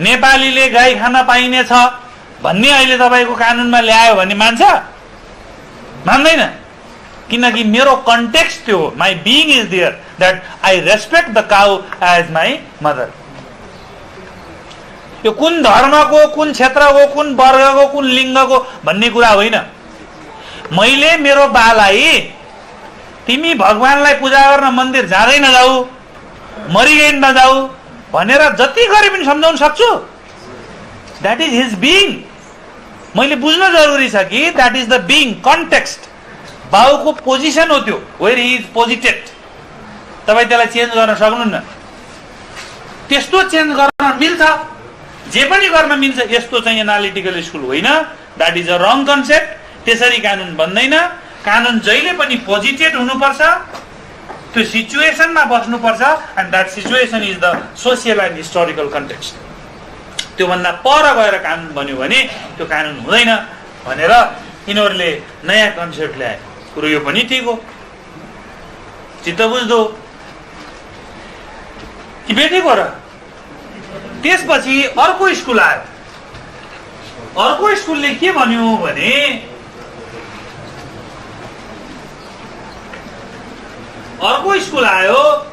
नेपालीले गाई खान पाइनेछ भन्ने अहिले तपाईँको कानुनमा ल्यायो भने मान्छ? मान्दैन। किनकि मेरो कन्टेक्स्ट त्यो हो। My being is there that I respect the cow as my mother. यो कुन धर्मको, कुन क्षेत्रको, कुन वर्गको, कुन लिङ्गको भन्ने कुरा होइन। मैले मेरो बालाई तिमी भगवानलाई पूजा गर्न मन्दिर जाँदै नजाऊ, मरिगै नजाऊ भनेर जति गरे पनि सम्झाउन सक्छु। That is his being. मैले बुझ्न जरुरी छ कि that is the being, context. बाउको पोजिसन हो त्यो, वेयर ही इज पोजिटेड। तपाईँ त्यसलाई चेन्ज गर्न सक्नुहुन्न। त्यस्तो चेन्ज गर्न मिल्छ, जे पनि गर्न मिल्छ। यस्तो चाहिँ एनालिटिकल स्कुल होइन। That is a wrong concept. त्यसरी कानुन बन्दैन। कानुन जहिले पनि पोजिटेड हुनुपर्छ, त्यो सिचुएसनमा बस्नुपर्छ। And that situation is the social and historical context. त्योभन्दा पर गएर कानुन बन्यो भने त्यो कानुन हुँदैन भनेर यिनीहरूले नयाँ कन्सेप्ट ल्याए। कुरो यो पनि ठिक हो, चित्त बुझ्दो कि बेठिक हो र? त्यसपछि अर्को स्कुल आयो। अर्को स्कुलले के भन्यो भने अर्को स्कुल आयो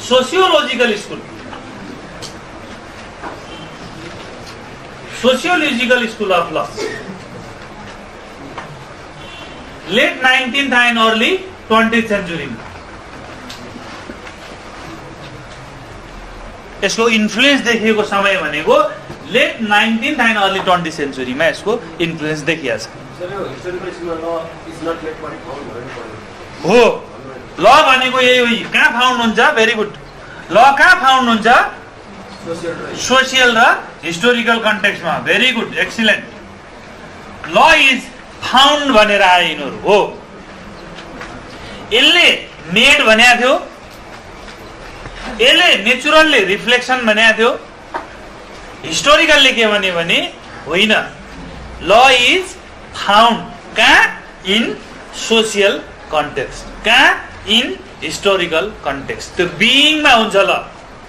sociological school. Sociological school of law, late 19th and early 20th century. यसको इन्फ्लुएन्स देखिएको समय भनेको late 19th and early 20th सेन्चुरीमा यसको इन्फ्लुएन्स देखिएको छ। हो, ल भनेको यही हो। कहाँ फाउन्ड हुन्छ? Very good. ल कहाँ फाउन्ड हुन्छ? सोसियल र हिस्टोरिकल कन्टेक्स्टमा। Very good, excellent. Law is found भनेर आए यिनीहरू। हो, यसले मेड भनेको थियो, यसले नेचुरलले रिफ्लेक्सन भनेको थियो। हिस्टोरिकलले के भन्यो भने होइन, ल इज फाउन्ड कहाँ? In social context. कहाँ? In historical context. त्यो बिङमा हुन्छ। ल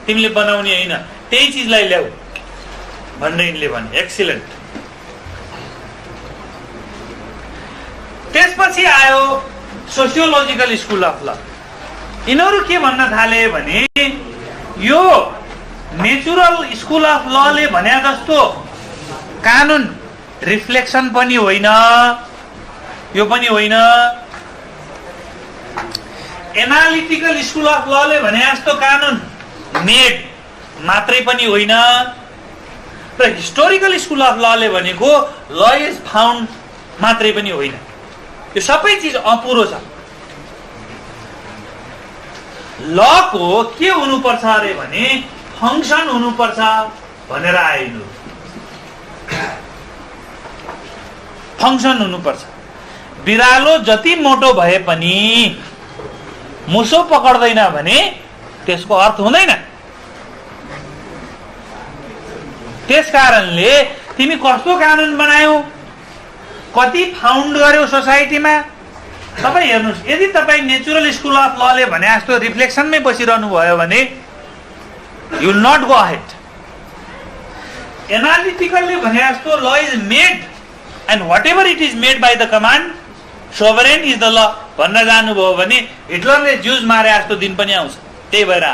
तिमीले बनाउने होइन, त्यही चिजलाई ल्याऊ भनेर यिनले भने। एक्सिलेन्ट। त्यसपछि आयो सोसियोलोजिकल स्कुल अफ ल। यिनीहरू के भन्न थाले भने यो नेचुरल स्कुल अफ लले भने जस्तो कानुन रिफ्लेक्सन पनि होइन, यो पनि होइन। एनालिटिकल स्कुल अफ लले भने जस्तो कानुन मेड मात्रै पनि होइन, र हिस्टोरिकल स्कुल अफ लले भनेको ल इज फाउन्ड मात्रै पनि होइन। यो सबै चिज अपुरो छ। लको के हुनुपर्छ अरे भने फङ्सन हुनुपर्छ भनेर आयो। फङ्सन हुनुपर्छ। बिरालो जति मोटो भए पनि मुसो पकड्दैन भने त्यसको अर्थ हुँदैन। त्यसकारणले तिमी कस्तो कानुन बनायौ, कति फाउन्ड गर्यौ सोसाइटीमा। तपाईँ हेर्नुहोस्, यदि तपाईँ नेचुरल स्कुल अफ लले भने जस्तो रिफ्लेक्सनमै बसिरहनु भयो भने you will not go ahead. एनालिटिकलले भने जस्तो law is made and whatever it is made by the command sovereign is the law भन्न जानुभयो भने हिटलरले ज्युज मारे जस्तो दिन पनि आउँछ। त्यही भएर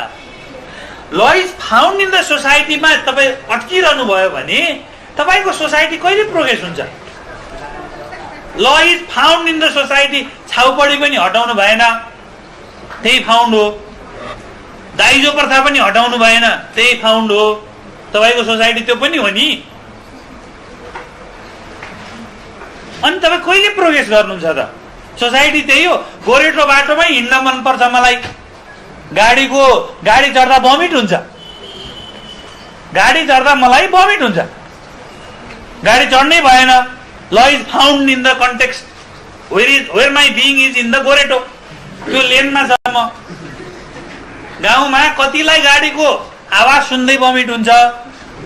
ल इज फाउन्ड इन द सोसाइटीमा तपाईँ अट्किरहनु भयो भने तपाईँको सोसाइटी कहिले प्रोग्रेस हुन्छ। Law is found in the society, छाउपडी पनि हटाउनु भएन, त्यही फाउन्ड हो। दाइजो प्रथा पनि हटाउनु भएन, त्यही फाउन्ड हो। तपाईँको सोसाइटी त्यो पनि हो नि। अनि तपाईँ कहिले प्रोग्रेस गर्नुहुन्छ त? सोसाइटी त्यही हो। गोरेटो बाटोमै हिँड्न मनपर्छ मलाई, गाडी चढ्दा भमिट हुन्छ, गाडी चढ्दा मलाई भमिट हुन्छ, गाडी चढ्नै भएन। Law is found in the context where my being is in the गोरेटो। त्यो लेनमा छ। म गाउँमा कतिलाई गाडीको आवाज सुन्दै भमिट हुन्छ,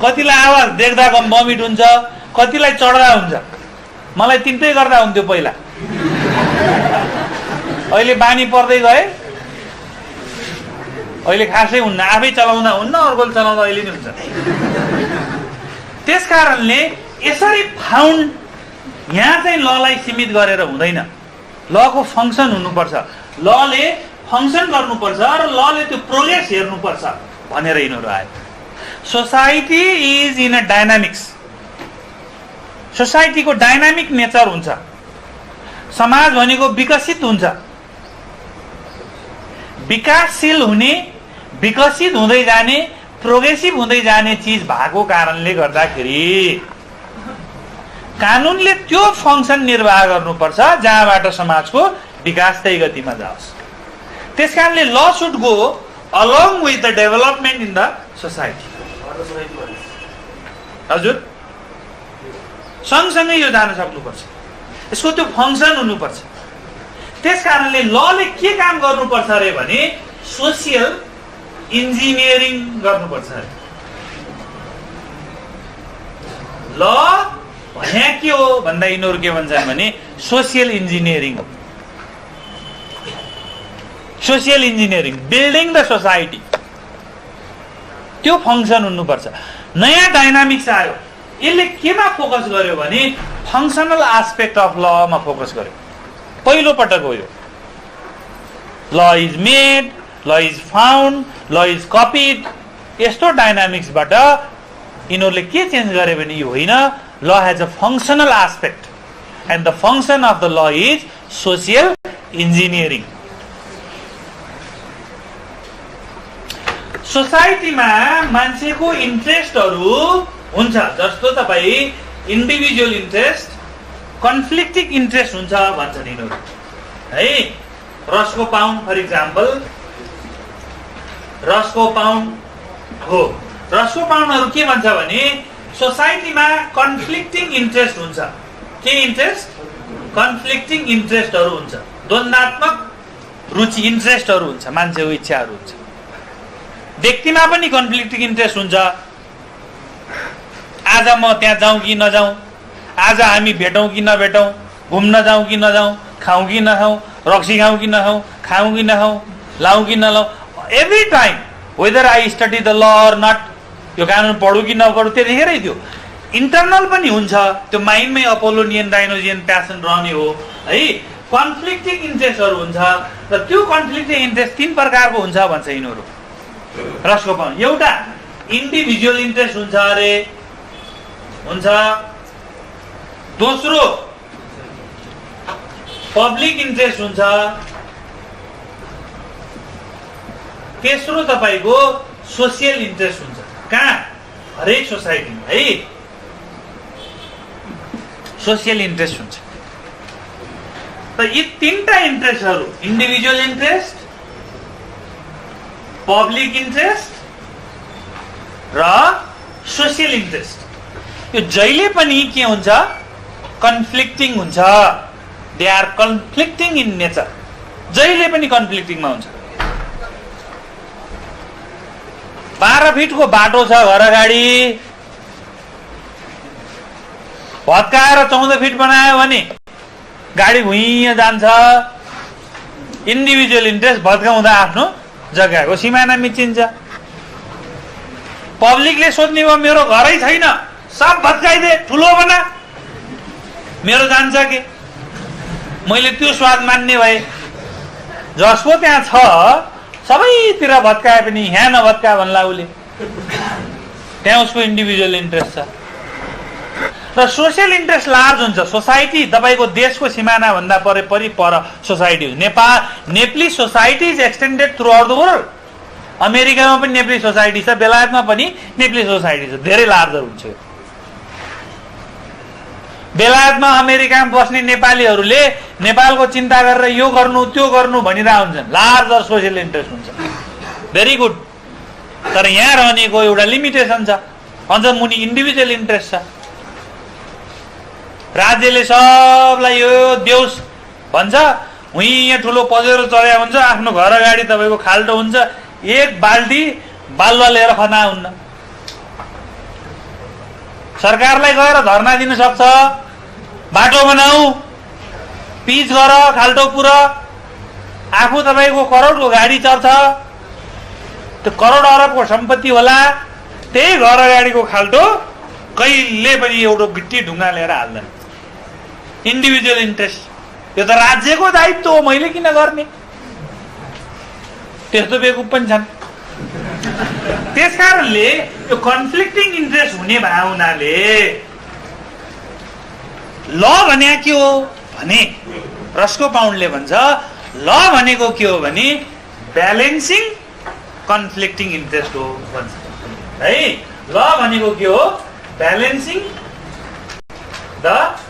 कतिलाई आवाज देख्दा भमिट हुन्छ, कतिलाई चढ्दा हुन्छ। मलाई तिनटै गर्दा हुन्थ्यो पहिला, अहिले बानी पर्दै गए। अहिले खासै हुन्न, आफै चलाउँदा हुन्न, अर्कोले चलाउँदा अहिले नै हुन्छ। त्यसकारणले यसरी फाउन्ड यहाँ चाहिँ ललाई सीमित गरेर हुँदैन। लको फङ्सन हुनुपर्छ, लले फङ्सन गर्नुपर्छ र लले त्यो प्रोग्रेस हेर्नुपर्छ भनेर यिनीहरू आयो। Society is in a dynamics. सोसाइटीको डाइनामिक नेचर हुन्छ। समाज भनेको विकसित हुन्छ। विकासशील हुने, विकसित हुँदै जाने, प्रोग्रेसिभ हुँदै जाने चिज भएको कारणले गर्दाखेरि कानुनले त्यो फङ्सन निर्वाह गर्नुपर्छ जहाँबाट समाजको विकास त्यही गतिमा जाओस्। त्यसकारणले ल should go along with the development in the society. हजुर, सँगसँगै यो जान सक्नुपर्छ, यसको त्यो फङ्सन हुनुपर्छ। त्यसकारणले लले के काम गर्नुपर्छ अरे भने सोसियल इन्जिनियरिङ गर्नुपर्छ अरे। ल भने के हो भन्दा यिनीहरू के भन्छन् भने social engineering. Social engineering, building the society, त्यो फङ्सन हुनुपर्छ। नयाँ डाइनामिक्स आयो, यसले केमा फोकस गर्यो भने functional aspect of Lama focus गर्यो। पहिलो पटक हो यो। ल इज मेड, ल इज फाउन्ड, ल इज कपिड, यस्तो डाइनामिक्सबाट यिनीहरूले के चेन्ज गरे भने यो होइन, law has a functional aspect and the function of the law is social engineering. सोसाइटीमा मान्छेको इन्ट्रेस्टहरू हुन्छ, जस्तो तपाईँ इन्डिभिजुअल इन्ट्रेस्ट, कन्फ्लिक्टिङ इन्ट्रेस्ट हुन्छ भन्छन् यिनीहरू है। रसको पाउन्ड फर इक्जाम्पल, रसको पाउन्ड हो। रसको पाउन्डहरू के भन्छ भने सोसाइटीमा कन्फ्लिक्टिङ इन्ट्रेस्ट हुन्छ। के इन्ट्रेस्ट? कन्फ्लिक्टिङ इन्ट्रेस्टहरू हुन्छ, द्वन्द्वात्मक रुचि इन्ट्रेस्टहरू हुन्छ, मान्छेको इच्छाहरू हुन्छ। व्यक्तिमा पनि कन्फ्लिक्टिङ इन्ट्रेस्ट हुन्छ। आज म त्यहाँ जाउँ कि नजाउँ, आज हामी भेटौँ कि नभेटौँ, घुम्न जाउँ कि नजाउँ, खाउँ कि नखाउँ, रक्सी खाउँ कि नखाउँ, खाउँ कि नखाउँ, लाउँ कि नलाउँ। Every time whether I study the law or not, यो कानुन पढु कि नपढु त्यतिखेरै त्यो इन्टरनल पनि हुन्छ, त्यो माइन्डमै अपोलोनियन डाइनोजियन प्यासन रहने हो है। कन्फ्लिक्टिङ इन्ट्रेस्टहरू हुन्छ र त्यो कन्फ्लिक्टिङ इन्ट्रेस्ट 3 प्रकारको हुन्छ भन्छ यिनीहरू रसको पाउन। एउटा इन्डिभिजुअल इन्ट्रेस्ट हुन्छ अरे, हुन्छ। दोस्रो पब्लिक इन्ट्रेस्ट हुन्छ। तेस्रो तपाईको सोसियल इन्ट्रेस्ट हुन्छ। कहाँ? हरेक सोसाइटीमा है सोसियल इन्ट्रेस्ट हुन्छ। त यी 3टा इन्ट्रेस्टहरू इन्डिभिजुअल इन्ट्रेस्ट, पब्लिक इन्ट्रेस्ट र सोसियल इन्ट्रेस्ट यो जहिले पनि के हुन्छ? कन्फ्लिक्टिङ हुन्छ। They are conflicting in nature. जहिले पनि कन्फ्लिक्टिङमा हुन्छ। 12 फिटको बाटो छ घर अगाडि, भत्काएर 14 फिट बनायो भने गाडी भुइँ जान्छ। इन्डिभिजुअल इन्ट्रेस्ट भत्काउँदा आफ्नो जग्गाको सिमाना मिचिन्छ। पब्लिकले सोध्ने भयो मेरो घरै छैन, सब भत्काइदे, ठुलो बना, मेरो जान्छ के? मैले त्यो स्वाद मान्ने भए। जसको त्यहाँ छ सबैतिर भत्काए पनि यहाँ नभत्का भन्ला उसले, त्यहाँ उसको इन्डिभिजुअल इन्ट्रेस्ट छ। र सोसियल इन्ट्रेस्ट लार्ज हुन्छ। सोसाइटी तपाईको देशको सिमाना भन्दा परि पर सोसाइटी हुन्छ। Nepali society is extended throughout the world. अमेरिकामा पनि नेप्ली सोसाइटी छ, बेलायतमा पनि नेप्ली सोसाइटी छ, धेरै लार्जर हुन्छ। बेलायतमा अमेरिकामा बस्ने नेपालीहरूले नेपालको चिन्ता गरेर यो गर्नु त्यो गर्नु भनिरह हुन्छन्। लार्जर सोसियल इन्ट्रेस्ट हुन्छ। Very good. तर यहाँ रहनेको एउटा लिमिटेसन छ, अझ मुनि इन्डिभिजुअल इन्ट्रेस्ट छ। राज्यले सबलाई यो देउस भन्छ, यहाँ ठुलो पजेरो चढ्या हुन्छ, आफ्नो घर अगाडि तपाईको खाल्टो हुन्छ, 1 बाल्टी बालुवा लिएर खना हुन्न। सरकारलाई गएर धरना दिन सक्छ, बाटो बनाऊ, पिच गर, खाल्टो पुर। आफू तपाईको करोडको गाडी चढ्छ, त्यो करोड अरबको सम्पत्ति होला, त्यही घर अगाडिको खाल्टो कहिले पनि एउटा गिट्टी ढुङ्गा लिएर हाल्दैन। Individual interest. यो त राज्यको दायित्व हो, मैले किन गर्ने? त्यस्तो बेकुफ पनि छन्। त्यसकारणले यो कन्फ्लिक्टिङ इन्ट्रेस्ट हुने भए हुनाले ल भने के हो भने रस्को पाउन्डले भन्छ ल भनेको के हो भने ब्यालेन्सिङ कन्फ्लिक्टिङ इन्ट्रेस्ट हो भन्छ है। ल भनेको के हो? Balancing the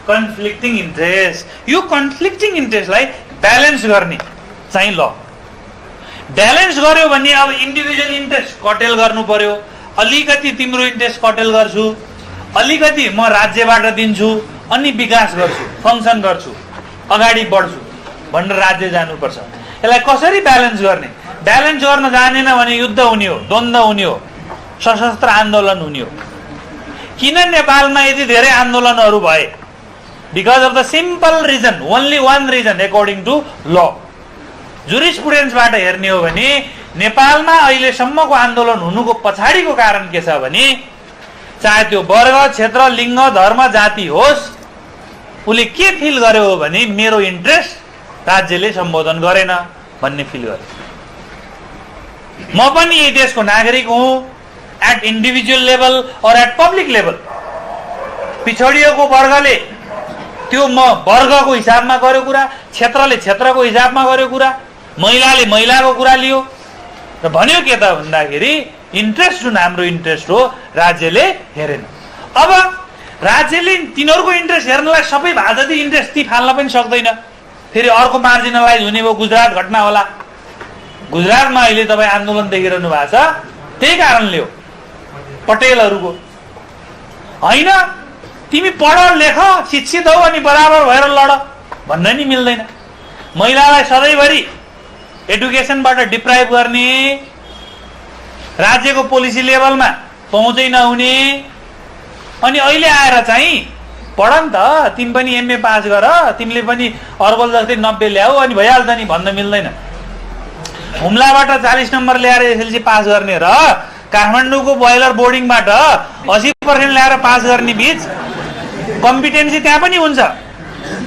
conflicting interest. यो कन्फ्लिक्टिङ इन्ट्रेस्टलाई ब्यालेन्स गर्ने चाहिँ ल। ब्यालेन्स गर्यो भने अब इन्डिभिजुअल इन्ट्रेस्ट कटेल गर्नु पर्यो। अलिकति तिम्रो इन्ट्रेस्ट कटेल गर्छु, अलिकति म राज्यबाट दिन्छु, अनि विकास गर्छु, फङ्सन गर्छु, अगाडि बढ्छु भनेर राज्य जानुपर्छ। यसलाई कसरी ब्यालेन्स गर्ने? ब्यालेन्स गर्न जानेन भने युद्ध हुने हो, द्वन्द्व हुने हो, सशस्त्र आन्दोलन हुने हो। किन नेपालमा यति धेरै आन्दोलनहरू भए? Because of the simple reason, only one reason according to law. जुरिस्प्रुडेन्सबाट हेर्ने हो भने नेपालमा अहिलेसम्मको आन्दोलन हुनुको पछाडिको कारण के छ भने चाहे त्यो वर्ग, क्षेत्र, लिङ्ग, धर्म, जाति होस्, उसले के फिल गर्यो हो भने मेरो इन्ट्रेस्ट राज्यले सम्बोधन गरेन भन्ने फिल गर्यो। म पनि यही देशको नागरिक हुँ, एट इन्डिभिजुअल लेभल और एट पब्लिक लेभल। पिछडिएको वर्गले त्यो म वर्गको हिसाबमा गर्यो कुरा, क्षेत्रले क्षेत्रको हिसाबमा गर्यो कुरा, महिलाले महिलाको कुरा लियो र भन्यो के त भन्दाखेरि इन्ट्रेस्ट जुन हाम्रो इन्ट्रेस्ट हो राज्यले हेरेन। अब राज्यले तिनीहरूको इन्ट्रेस्ट हेर्नलाई सबै भाजती इन्ट्रेस्ट ती फाल्न पनि सक्दैन। फेरि अर्को मार्जिनलाइज हुने भयो, गुजरात घटना होला। गुजरातमा अहिले तपाईँ आन्दोलन देखिरहनु भएको छ, त्यही कारणले हो, पटेलहरूको होइन। तिमी पढ, लेख, शिक्षित हौ अनि बराबर भएर लड भन्न नि मिल्दैन। महिलालाई सधैँभरि एडुकेसनबाट डिप्राइभ गर्ने, राज्यको पोलिसी लेभलमा पहुँचै नहुने, अनि अहिले आएर चाहिँ पढ नि त, तिमी पनि एमए पास गर, तिमीले पनि अर्को जस्तै 90 ल्याऊ अनि भइहाल्छ नि भन्न मिल्दैन। हुम्लाबाट 40 नम्बर ल्याएर एसएलसी पास गर्ने र काठमाडौँको बोइलर बोर्डिङबाट 80% ल्याएर पास गर्ने बीच कम्पिटेन्सी त्यहाँ पनि हुन्छ।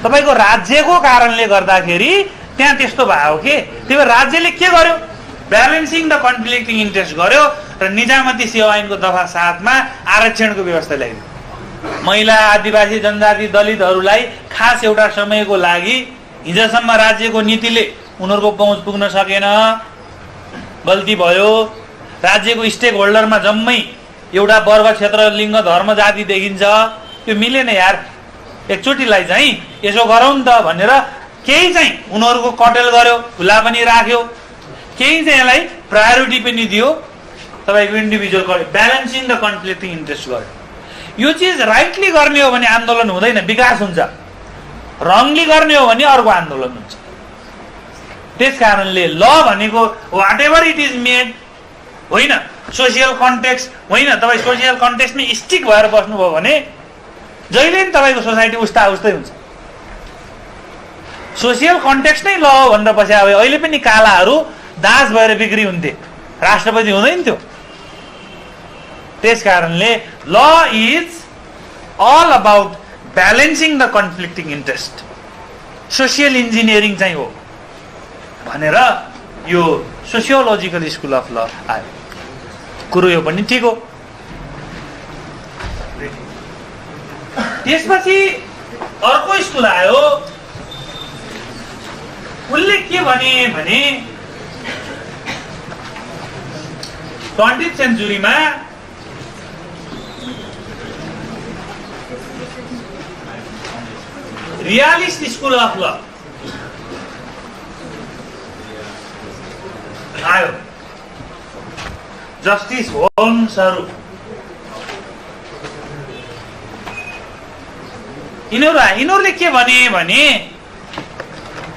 तपाईको राज्यको कारणले गर्दाखेरि त्यहाँ त्यस्तो भयो के। त्यही भएर राज्यले के गर्यो, ब्यालेन्सिङ द कन्फ्लिक्टिङ इन्ट्रेस्ट गर्यो र निजामती सेवा ऐनको दफा 7 मा आरक्षणको व्यवस्था ल्याइयो। महिला, आदिवासी, जनजाति, दलितहरूलाई खास एउटा समयको लागि हिजोसम्म राज्यको नीतिले उनीहरूको पहुँच पुग्न सकेन, गल्ती भयो। राज्यको स्टेक होल्डरमा जम्मै एउटा वर्ग, क्षेत्र, लिङ्ग, धर्म, जाति देखिन्छ, त्यो मिलेन यार। एकचोटिलाई चाहिँ यसो गरौँ त भनेर केही चाहिँ उनीहरूको कटेल गर्यो, खुला पनि राख्यो, केही चाहिँ यसलाई प्रायोरिटी पनि दियो। तपाईँको individual balancing the conflicting interest गर्यो। यो चिज राइटली गर्ने हो भने आन्दोलन हुँदैन, विकास हुन्छ। रङली गर्ने हो भने अर्को आन्दोलन हुन्छ। त्यस कारणले ल भनेको whatever it is made होइन, सोसियल कन्टेक्स्ट होइन। तपाईँ सोसियल कन्टेक्स्टमै स्टिक भएर बस्नुभयो भने जहिले पनि तपाईँको सोसाइटी उस्ता उस्तै हुन्छ। सोसियल कन्टेक्स्ट नै ल हो भनेर बसे अब अहिले पनि कालाहरू दास भएर बिक्री हुन्थे, राष्ट्रपति हुँदैन थियो। त्यस कारणले law is all about balancing the conflicting interest, social engineering चाहिँ हो भनेर यो सोसियोलोजिकल स्कुल अफ ल आयो। कुरो यो पनि ठिक हो। त्यसपछि अर्को स्कुल आयो, उसले के भने 20th सेन्चुरीमा रियालिस्ट स्कुल अफ ल आयो। जस्टिस होम्सहरू यिनीहरूले के भने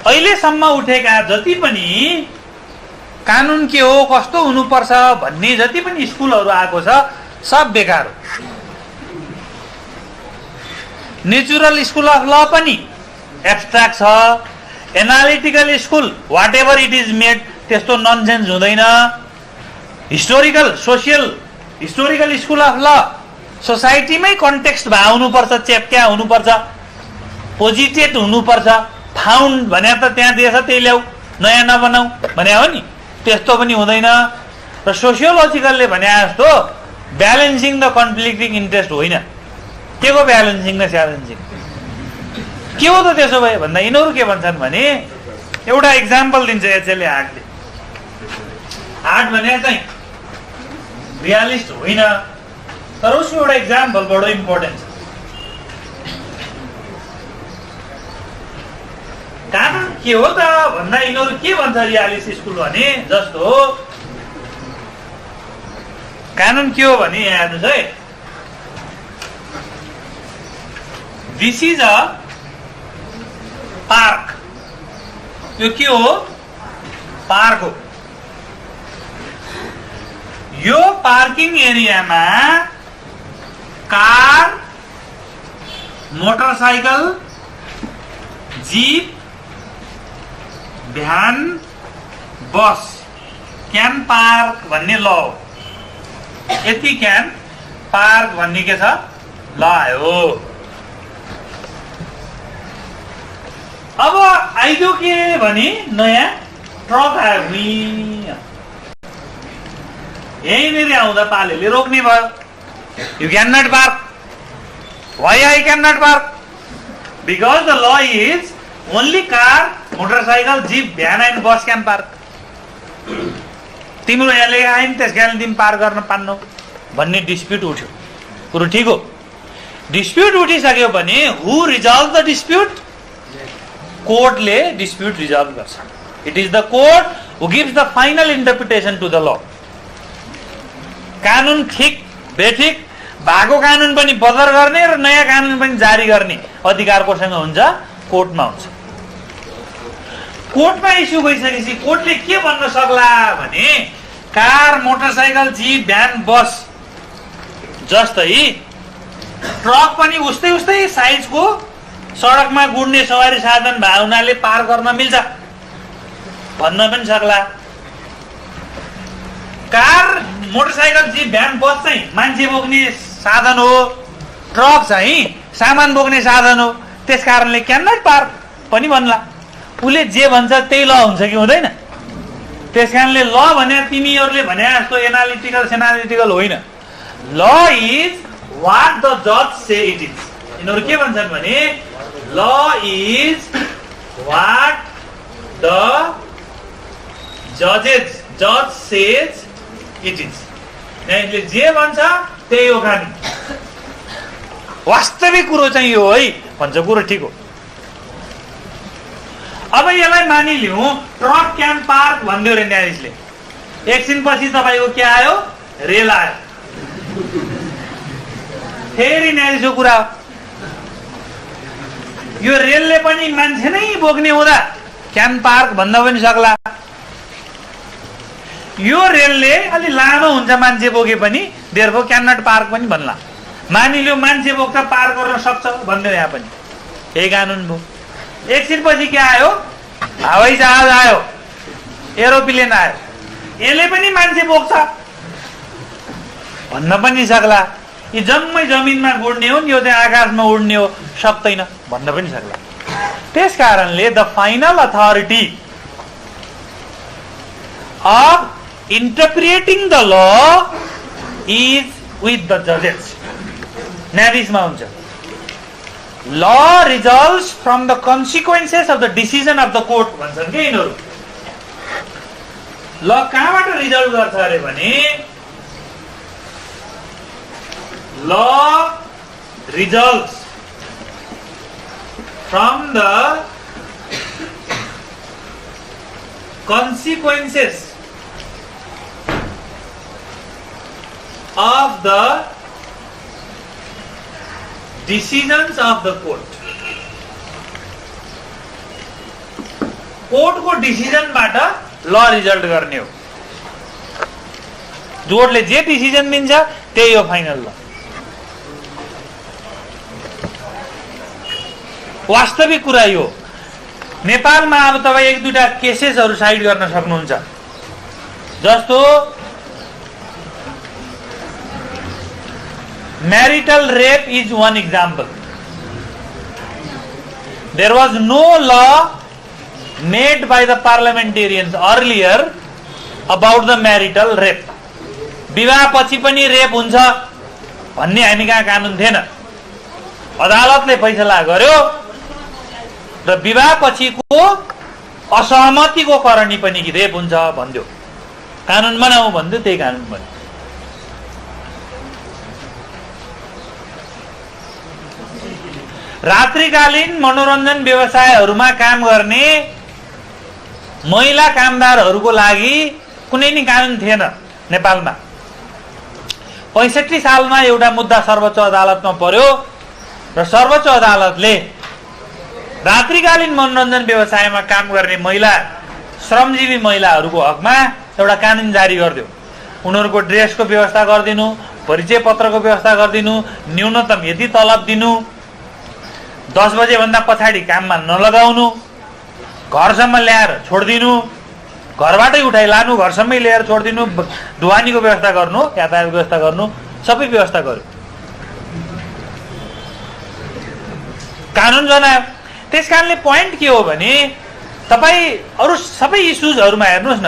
अहिलेसम्म उठेका जति पनि कानुन के हो, कस्तो हुनुपर्छ भन्ने जति पनि स्कुलहरू आएको छ सब बेकार हो। नेचुरल स्कुल अफ ल पनि एब्स्ट्र्याक्ट छ। Analytical school whatever it is made त्यस्तो ननसेन्स हुँदैन। हिस्टोरिकल स्कुल अफ ल सोसाइटीमै कन्टेक्स्ट भए हुनुपर्छ, चेप्ट्या हुनुपर्छ, पोजिटेड हुनुपर्छ। फाउन्ड भने त त्यहाँ दिएछ त्यही ल्याऊ, नयाँ नबनाऊ भने हो नि, त्यस्तो पनि हुँदैन। र सोसियोलोजिकलले भने जस्तो ब्यालेन्सिङ द कन्फ्लिक्टिङ इन्ट्रेस्ट होइन। के को ब्यालेन्सिङ र च्यालेन्जिङ के हो त त्यसो भए भन्दा यिनीहरू के भन्छन् भने, एउटा इक्जाम्पल दिन्छ एचएलए हार्टले। हार्ट भने चाहिँ रियालिस्ट होइन, तर उसको एउटा इक्जाम्पल बडो इम्पोर्टेन्ट छ। कानुन के हो त भन्दा यिनीहरू के भन्छ रियालिस्ट स्कुल भने जस्तो कानुन के हो भने यहाँ हेर्नुहोस् है, दिस इज अ पार्क। यो के हो? पार्क हो। यो पार्किङ एरियामा car, motorcycle, jeep, van, bus can park भन्ने ल हो। यति क्यान पार्क भन्ने के छ ल आयो। अब आइदियो के भने नयाँ ट्रक आयो नि, यहीँनिर आउँदा पालेले रोक्ने भयो। You can not park. Why I can not park? Because the law is only car, motorcycle, jeep, van and bus can park. तिम्रो यहाँ लेखा आयो नि, त्यस कारण तिमी पार्क गर्न पान्नौ भन्ने डिस्प्युट उठ्यो। कुरो ठिक हो। डिस्प्युट उठिसक्यो भने हु रिजल्भ द डिस्प्युट? कोर्टले डिस्प्युट रिजल्भ गर्छ। It is the court who gives the final interpretation to the law. कानुन ठिक बेठिक भएको कानुन पनि बदर गर्ने र नयाँ कानुन पनि जारी गर्ने अधिकार कोसँग हुन्छ? कोर्टमा हुन्छ। कोर्टमा इस्यु भइसकेपछि कोर्टले के भन्न सक्ला भने कार, मोटरसाइकल, जीप, भ्यान, बस जस्तै ट्रक पनि उस्तै उस्तै साइजको सडकमा गुड्ने सवारी साधन भए हुनाले पार गर्न मिल्छ भन्न पनि सक्ला। कार, मोटरसाइकल, जीप, भ्यान, बस चाहिँ मान्छे बोक्ने साधन हो, ट्रक चाहिँ सामान बोक्ने साधन हो। त्यस कारणले क्यान नट पार्क पनि भन्ला। उसले जे भन्छ त्यही ल हुन्छ कि हुँदैन? त्यस कारणले ल भने तिमीहरूले भने जस्तो एनालिटिकल होइन। ल इज वाट द जज से इट इज। यिनीहरू के भन्छन् भने ल इज वाट द जज सेज इट इज। न्यायले जे भन्छ त्यही हो कानुन। वास्तविक कुरो चाहिँ यो है भन्छ, कुरो ठिक हो। अब यसलाई मानिलिउँ, ट्रक क्यान पार्क भनिदियो रे न्यायाधीशले। एकछिनपछि तपाईँको के आयो? रेल आयो। फेरि न्यायाधीशको कुरा हो, यो रेलले पनि मान्छे नै बोक्ने हुँदा क्यान पार्क भन्न पनि सक्ला। यो रेलले अलि लामो हुन्छ मान्छे बोके पनि, देयरफोर क्यान नट पार्क पनि भन्ला। मानिलियो मान्छे बोक्छ पार गर्न सक्छ भन्यो, यहाँ पनि यही कानुन भयो। एकछिनपछि के आयो? हवाई जहाज आयो, एरोप्लेन आयो, यसले पनि मान्छे बोक्छ भन्न पनि सक्ला। यी जम्मै जमिनमा उड्ने हो, यो चाहिँ आकाशमा उड्ने हो, सक्दैन भन्न पनि सक्ला। त्यस कारणले the final authority of interpreting the law is with the जजेस। न्यायाधीशमा हुन्छ। Law results from the consequences of the decision of the court भन्छन् के यिनीहरू। ल कहाँबाट रिजल्ट गर्छ अरे भने law results from the consequences of the decisions of the court. कोर्टको डिसिजनबाट ल रिजल्ट गर्ने हो। कोर्टले जे डिसिजन दिन्छ त्यही हो फाइनल ल। वास्तविक कुरा यो। नेपालमा अब तपाईँ एक दुईटा केसेसहरू साइड गर्न सक्नुहुन्छ। जस्तो marital rape is one example. There was no law made by the parliamentarians earlier about the marital rape. विवाह पछि पनि रेप हुन्छ भन्ने हामी कहाँ कानुन थिएन। अदालतले फैसला गर्यो र विवाह पछिको असहमतिको करणी पनि कि रेप हुन्छ भन्दियो। कानुन बनाऊ भन्दियो, त्यही कानुन बन्यो। रात्रिकालीन मनोरञ्जन व्यवसायहरूमा काम गर्ने महिला कामदारहरूको लागि कुनै नि कानुन थिएन नेपालमा। 65 सालमा एउटा मुद्दा सर्वोच्च अदालतमा पर्यो र सर्वोच्च अदालतले रात्रिकालीन मनोरञ्जन व्यवसायमा काम गर्ने महिला श्रमजीवी महिलाहरूको हकमा एउटा कानुन जारी गरिदियो। उनीहरूको ड्रेसको व्यवस्था गरिदिनु, परिचय पत्रको व्यवस्था गरिदिनु, न्यूनतम यति तलब दिनु, 10 बजे भन्दा पछाडि काममा नलगाउनु, घरसम्म ल्याएर छोडिदिनु, घरबाटै उठाइ लानु, घरसम्मै ल्याएर छोडिदिनु, ढुवानीको व्यवस्था गर्नु, यातायात व्यवस्था गर्नु, सबै व्यवस्था गर्यो। कानुन जनायो। त्यसकारणले पोइन्ट के हो भने तपाईँ अरू सबै इस्युजहरूमा हेर्नुहोस् न,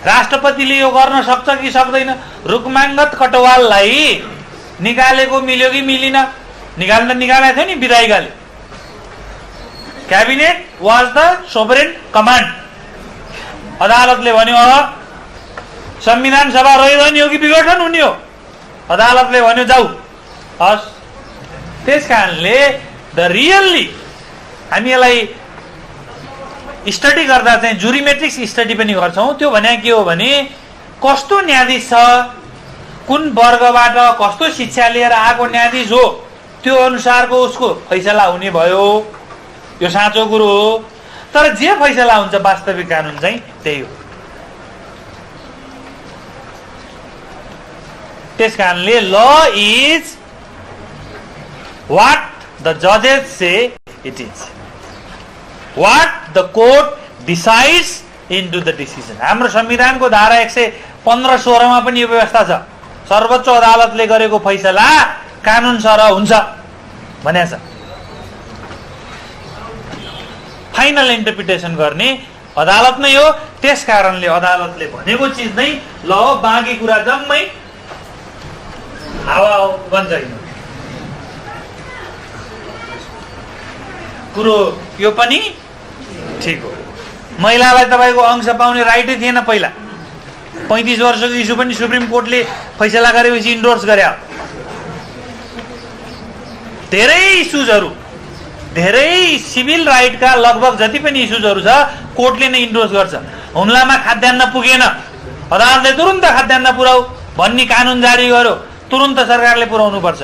राष्ट्रपतिले यो गर्न सक्छ कि सक्दैन। रुकमाङ्गत कटवाललाई निकालेको मिल्यो कि मिलिन? निकाल्न निकालेको थियो नि विधायिकाले। Cabinet was the sovereign command. अदालतले भन्यो संविधान सभा रहिरहने हो कि विघटन हुने हो? अदालतले भन्यो जाऊ। हस्, त्यसकारणले द रियल्ली हामी यसलाई स्टडी गर्दा चाहिँ जुरिमेट्रिक्स स्टडी पनि गर्छौँ। त्यो भने के हो भने कस्तो न्यायाधीश छ, कुन वर्गबाट कस्तो शिक्षा लिएर आएको न्यायाधीश हो, त्यो अनुसारको उसको फैसला हुने भयो। यो साँचो कुरो हो। तर जे फैसला हुन्छ वास्तविक कानुन चाहिँ त्यही हो। त्यसकारणले ल इज वाट द जजेस say it is, what the court decides into the decision. हाम्रो संविधानको धारा 145 15-16 मा पनि यो व्यवस्था छ। सर्वोच्च अदालतले गरेको फैसला कानुन सरह हुन्छ भनेको छ। फाइनल इन्टरप्रिटेसन गर्ने अदालत नै हो। त्यस कारणले अदालतले भनेको चिज नै ल हो, बाँकी कुरा जम्मै हावा हो भन्छ। कुरो यो पनि ठिक हो। महिलालाई तपाईको अंश पाउने राइटै थिएन पहिला। 35 वर्षको इस्यु पनि सुप्रिम कोर्टले फैसला गरेपछि इन्डोर्स गरे। धेरै इस्युजहरू, धेरै सिभिल राइटका लगभग जति पनि इस्युजहरू छ कोर्टले नै इन्डोर्स गर्छ। हुम्लामा खाद्यान्न पुगेन, अदालतले तुरुन्त खाद्यान्न पुर्याऊ भन्ने कानुन जारी गर्यो, तुरुन्त सरकारले पुर्याउनु पर्छ।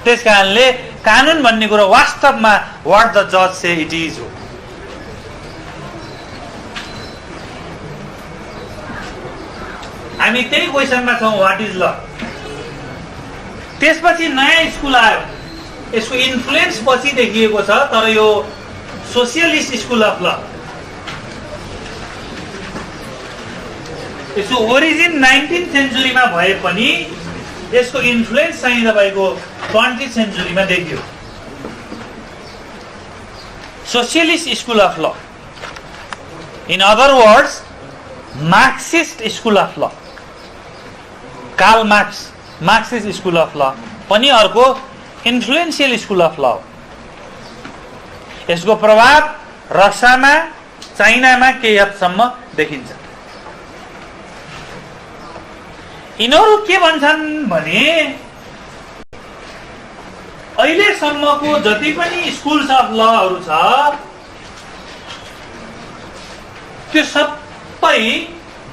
त्यसकारणले कानुन भन्ने कुरा वास्तवमा व्हाट द जज से इट इज हो। हामी त्यही क्वेसनमा छौँ, व्हाट इज ल। त्यसपछि नयाँ स्कुल आयो, यसको इन्फ्लुएन्स पछि देखिएको छ, तर यो सोसियलिस्ट स्कुल अफ ल। यसको ओरिजिन 19th सेन्चुरीमा भए पनि यसको इन्फ्लुएन्स चाहिँ तपाईको 20th सेन्चुरीमा देखियो। Socialist school of law, in other words Marxist school of ल, कार्ल मार्क्सिस्ट स्कुल अफ ल पनि अर्को इन्फ्लुएन्सियल स्कुल अफ ल हो। यसको प्रभाव रसियामा, चाइनामा केही हदसम्म देखिन्छ। यिनीहरू के भन्छन् भने अहिलेसम्मको जति पनि स्कुल्स अफ लहरू छ त्यो सबै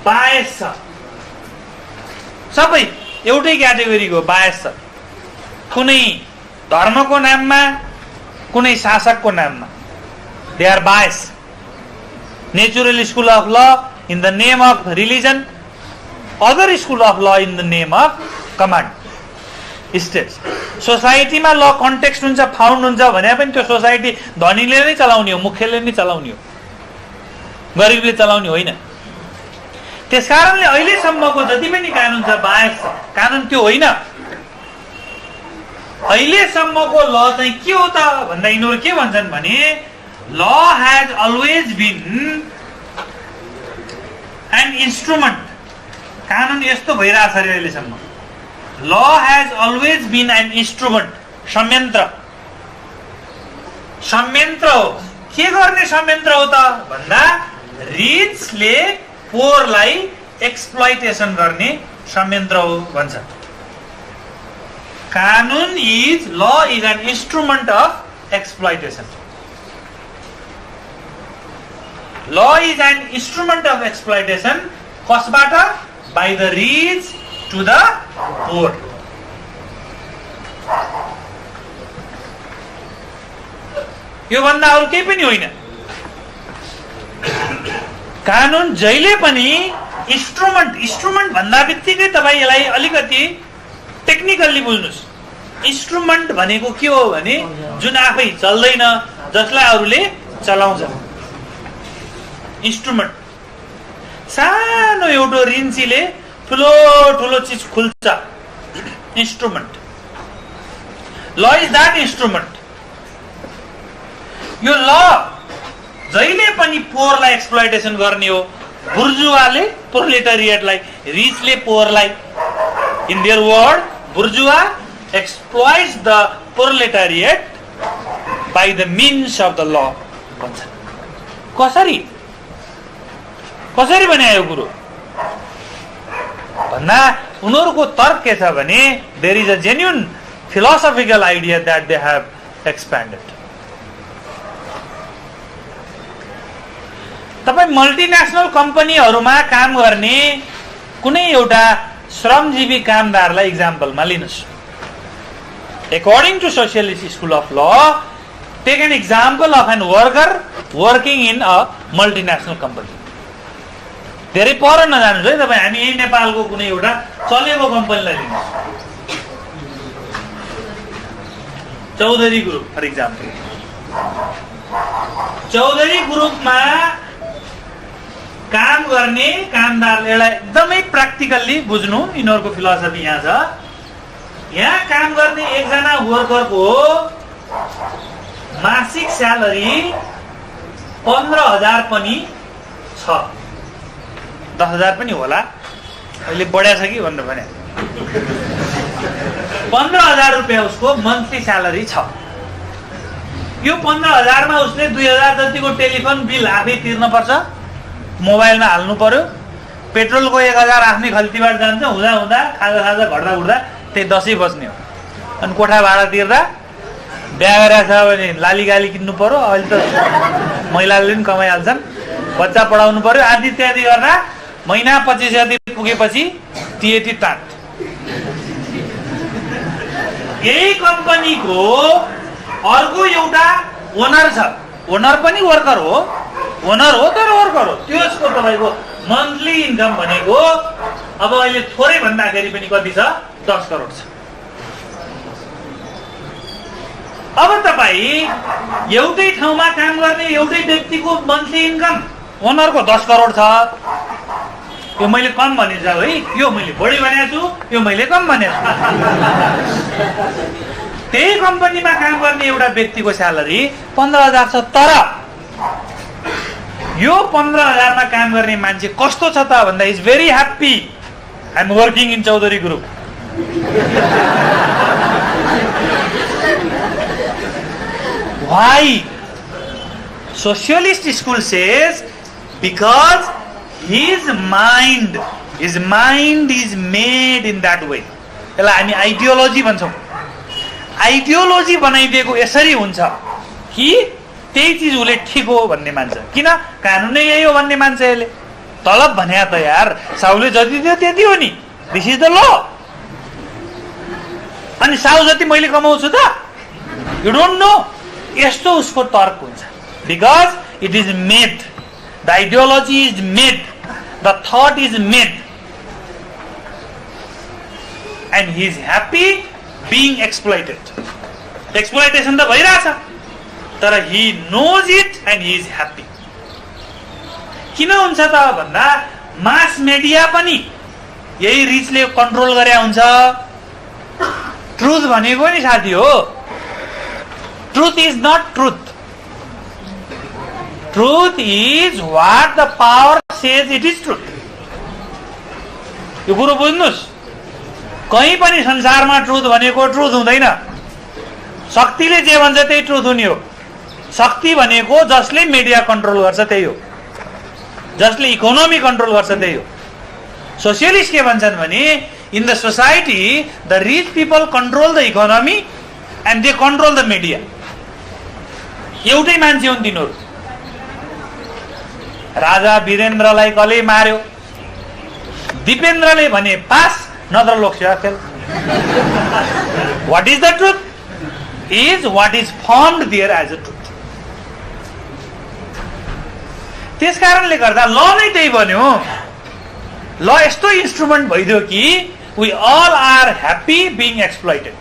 बायस छ, सबै एउटै क्याटेगोरीको बायस छ। कुनै धर्मको नाममा, कुनै शासकको नाममा, they are bias. Natural school of law in the name of religion, other school of law in the name of command states. सोसाइटीमा ल कन्टेक्स्ट हुन्छ, फाउन्ड हुन्छ भने पनि त्यो सोसाइटी धनीले नै चलाउने हो, मुख्यले नै चलाउने हो, गरिबले चलाउने होइन। त्यसकारणले अहिलेसम्मको जति पनि कानुन छ बायस छ, कानुन त्यो होइन। अहिलेसम्मको ल चाहिँ के हो त भन्दा यिनीहरू के भन्छन् भने law has always been an instrument. कानुन यस्तो भइरहेछ अरे अहिलेसम्म, law has always been an instrument, संयन्त्र। संयन्त्र हो। के गर्ने संयन्त्र हो त भन्दा रिचले पोरलाई एक्सप्लोइटेसन गर्ने संयन्त्र हो भन्छ। कानुन is, law is an instrument of exploitation. Law is an instrument of exploitation कसबाट? By the rich to the poor. यो भन्दा अरू केही पनि होइन। कानुन जहिले पनि इन्स्ट्रुमेन्ट भन्दा बित्तिकै तपाईँ यसलाई अलिकति टेक्निकल्ली बुझ्नुहोस्। इन्स्ट्रुमेन्ट भनेको के हो भने जुन आफै चल्दैन, जसलाई अरूले चलाउँछ। इन्स्ट्रुमेन्ट सानो एउटा रिन्चीले ठुलो ठुलो चिज खुल्छ, इन्स्ट्रुमेन्ट। ल इज द्याट इन्स्ट्रुमेन्ट। यो ल जहिले पनि पोरलाई एक्सप्लोइटेसन गर्ने हो। बुर्जुवाले प्रोलेटारिएटलाई, रिचले पोरलाई। In their word, bourgeois exploits the proletariat by the means of the law भन्छ। कसरी कसरी भने यो कुरो भन्दा उनीहरूको तर्क के छ भने there is a genuine philosophical idea that they have expanded. तपाई मल्टिनेशनल कम्पनीहरुमा काम गर्ने कुनै एउटा श्रमजीवी कामदारलाई एक्जाम्पलमा लिनुस्। According to socialist school of law, take an example of an worker working in a multinational company. धेरै पर नजानुस् है तपाई, हामी यही नेपालको कुनै एउटा चलेको कम्पनीलाई लिनुस्। Chaudhary group for example. Chaudhary ग्रुपमा काम गर्ने कामदारले एउटा एकदमै प्र्याक्टिकल्ली बुझ्नु यिनीहरूको फिलोसफी यहाँ छ। यहाँ काम गर्ने एकजना वर्करको मासिक स्यालेरी 15,000 पनि छ, 10,000 पनि होला, अहिले बढ्या छ कि भन्नु भने 15,000 रुपियाँ उसको मन्थली स्यालेरी छ। यो 15,000 मा उसले 2,000 जतिको टेलिफोन बिल आफै तिर्न पर्छ, मोबाइलमा हाल्नु पर्यो, पेट्रोलको 1,000 आफ्नै खल्तीबाट जान्छ, हुँदा हुँदा खाजा घट्दा उठ्दा त्यही 10 बज्ने हो। अनि कोठा भाडा तिर्दा बिहा गरेको छ भने लाली गाली किन्नु पर्यो, अहिले त महिलाले पनि कमाइहाल्छन्, बच्चा पढाउनु पर्यो, आदि इत्यादि गर्दा महिना 25,000 पुगेपछि तिएटी टाट। यही कम्पनीको अर्को एउटा ओनर छ, ओनर पनि वर्कर हो, ओनर हो तर वर्कर हो, त्यसको तपाईको मन्थली इन्कम भनेको अब अहिले थोरै भन्दाखेरि पनि कति छ, 10 करोड छ। अब तपाई एउटै ठाउँमा काम गर्ने एउटै व्यक्तिको मन्थली इन्कम ओनरको 10 करोड छ। यो मैले कम भनेको है, यो मैले बढी भनेको छु, यो मैले कम भनेको छु। त्यही कम्पनीमा काम गर्ने एउटा व्यक्तिको स्यालेरी 15,000 छ, तर यो 15,000 मा काम गर्ने मान्छे कस्तो छ त भन्दा is very happy, I am working in Chaudhary group. Why? Socialist school says because his mind is made in that way. यसलाई हामी आइडियोलोजी भन्छौँ। आइडियोलोजी बनाइदिएको यसरी हुन्छ कि त्यही चिज उसले ठिक हो भन्ने मान्छ। किन? कानुन नै यही हो भन्ने मान्छ यसले। तलब भन्या त यार साउले जति दियो त्यति हो नि, दिस इज द ल। अनि साउ जति मैले कमाउँछु त, यु डोन्ट नो, यस्तो उसको तर्क हुन्छ। Because it is made, the ideology is made, the thought is made, and he is happy being exploited. Exploitation त भइरहेछ, तर he knows it and he is happy. किन हुन्छ त भन्दा मास मिडिया पनि यही रिचले कन्ट्रोल गरे हुन्छ। ट्रुथ भनेको नि साथी हो, truth is not truth, truth is what the power says it is truth. यो कुरो बुझ्नुस्, कहीँ पनि संसारमा ट्रुथ भनेको ट्रुथ हुँदैन। शक्तिले जे भन्छ त्यही ट्रुथ हुने हो। शक्ति भनेको जसले मिडिया कन्ट्रोल गर्छ त्यही हो, जसले इकोनोमी कन्ट्रोल गर्छ त्यही हो। सोसियलिस्ट के भन्छन् भने in the society the rich people control the economy and they control the media. एउटै मान्छे हुन् तिनीहरू। राजा वीरेन्द्रलाई कसले मार्यो? दिपेन्द्रले भने पास, नत्र Lok Sewa fail. What is the truth? Is what is formed there as a truth. त्यस कारणले गर्दा ल नै त्यही बन्यो। ल यस्तो इन्स्ट्रुमेन्ट भइदियो कि we all are happy being exploited.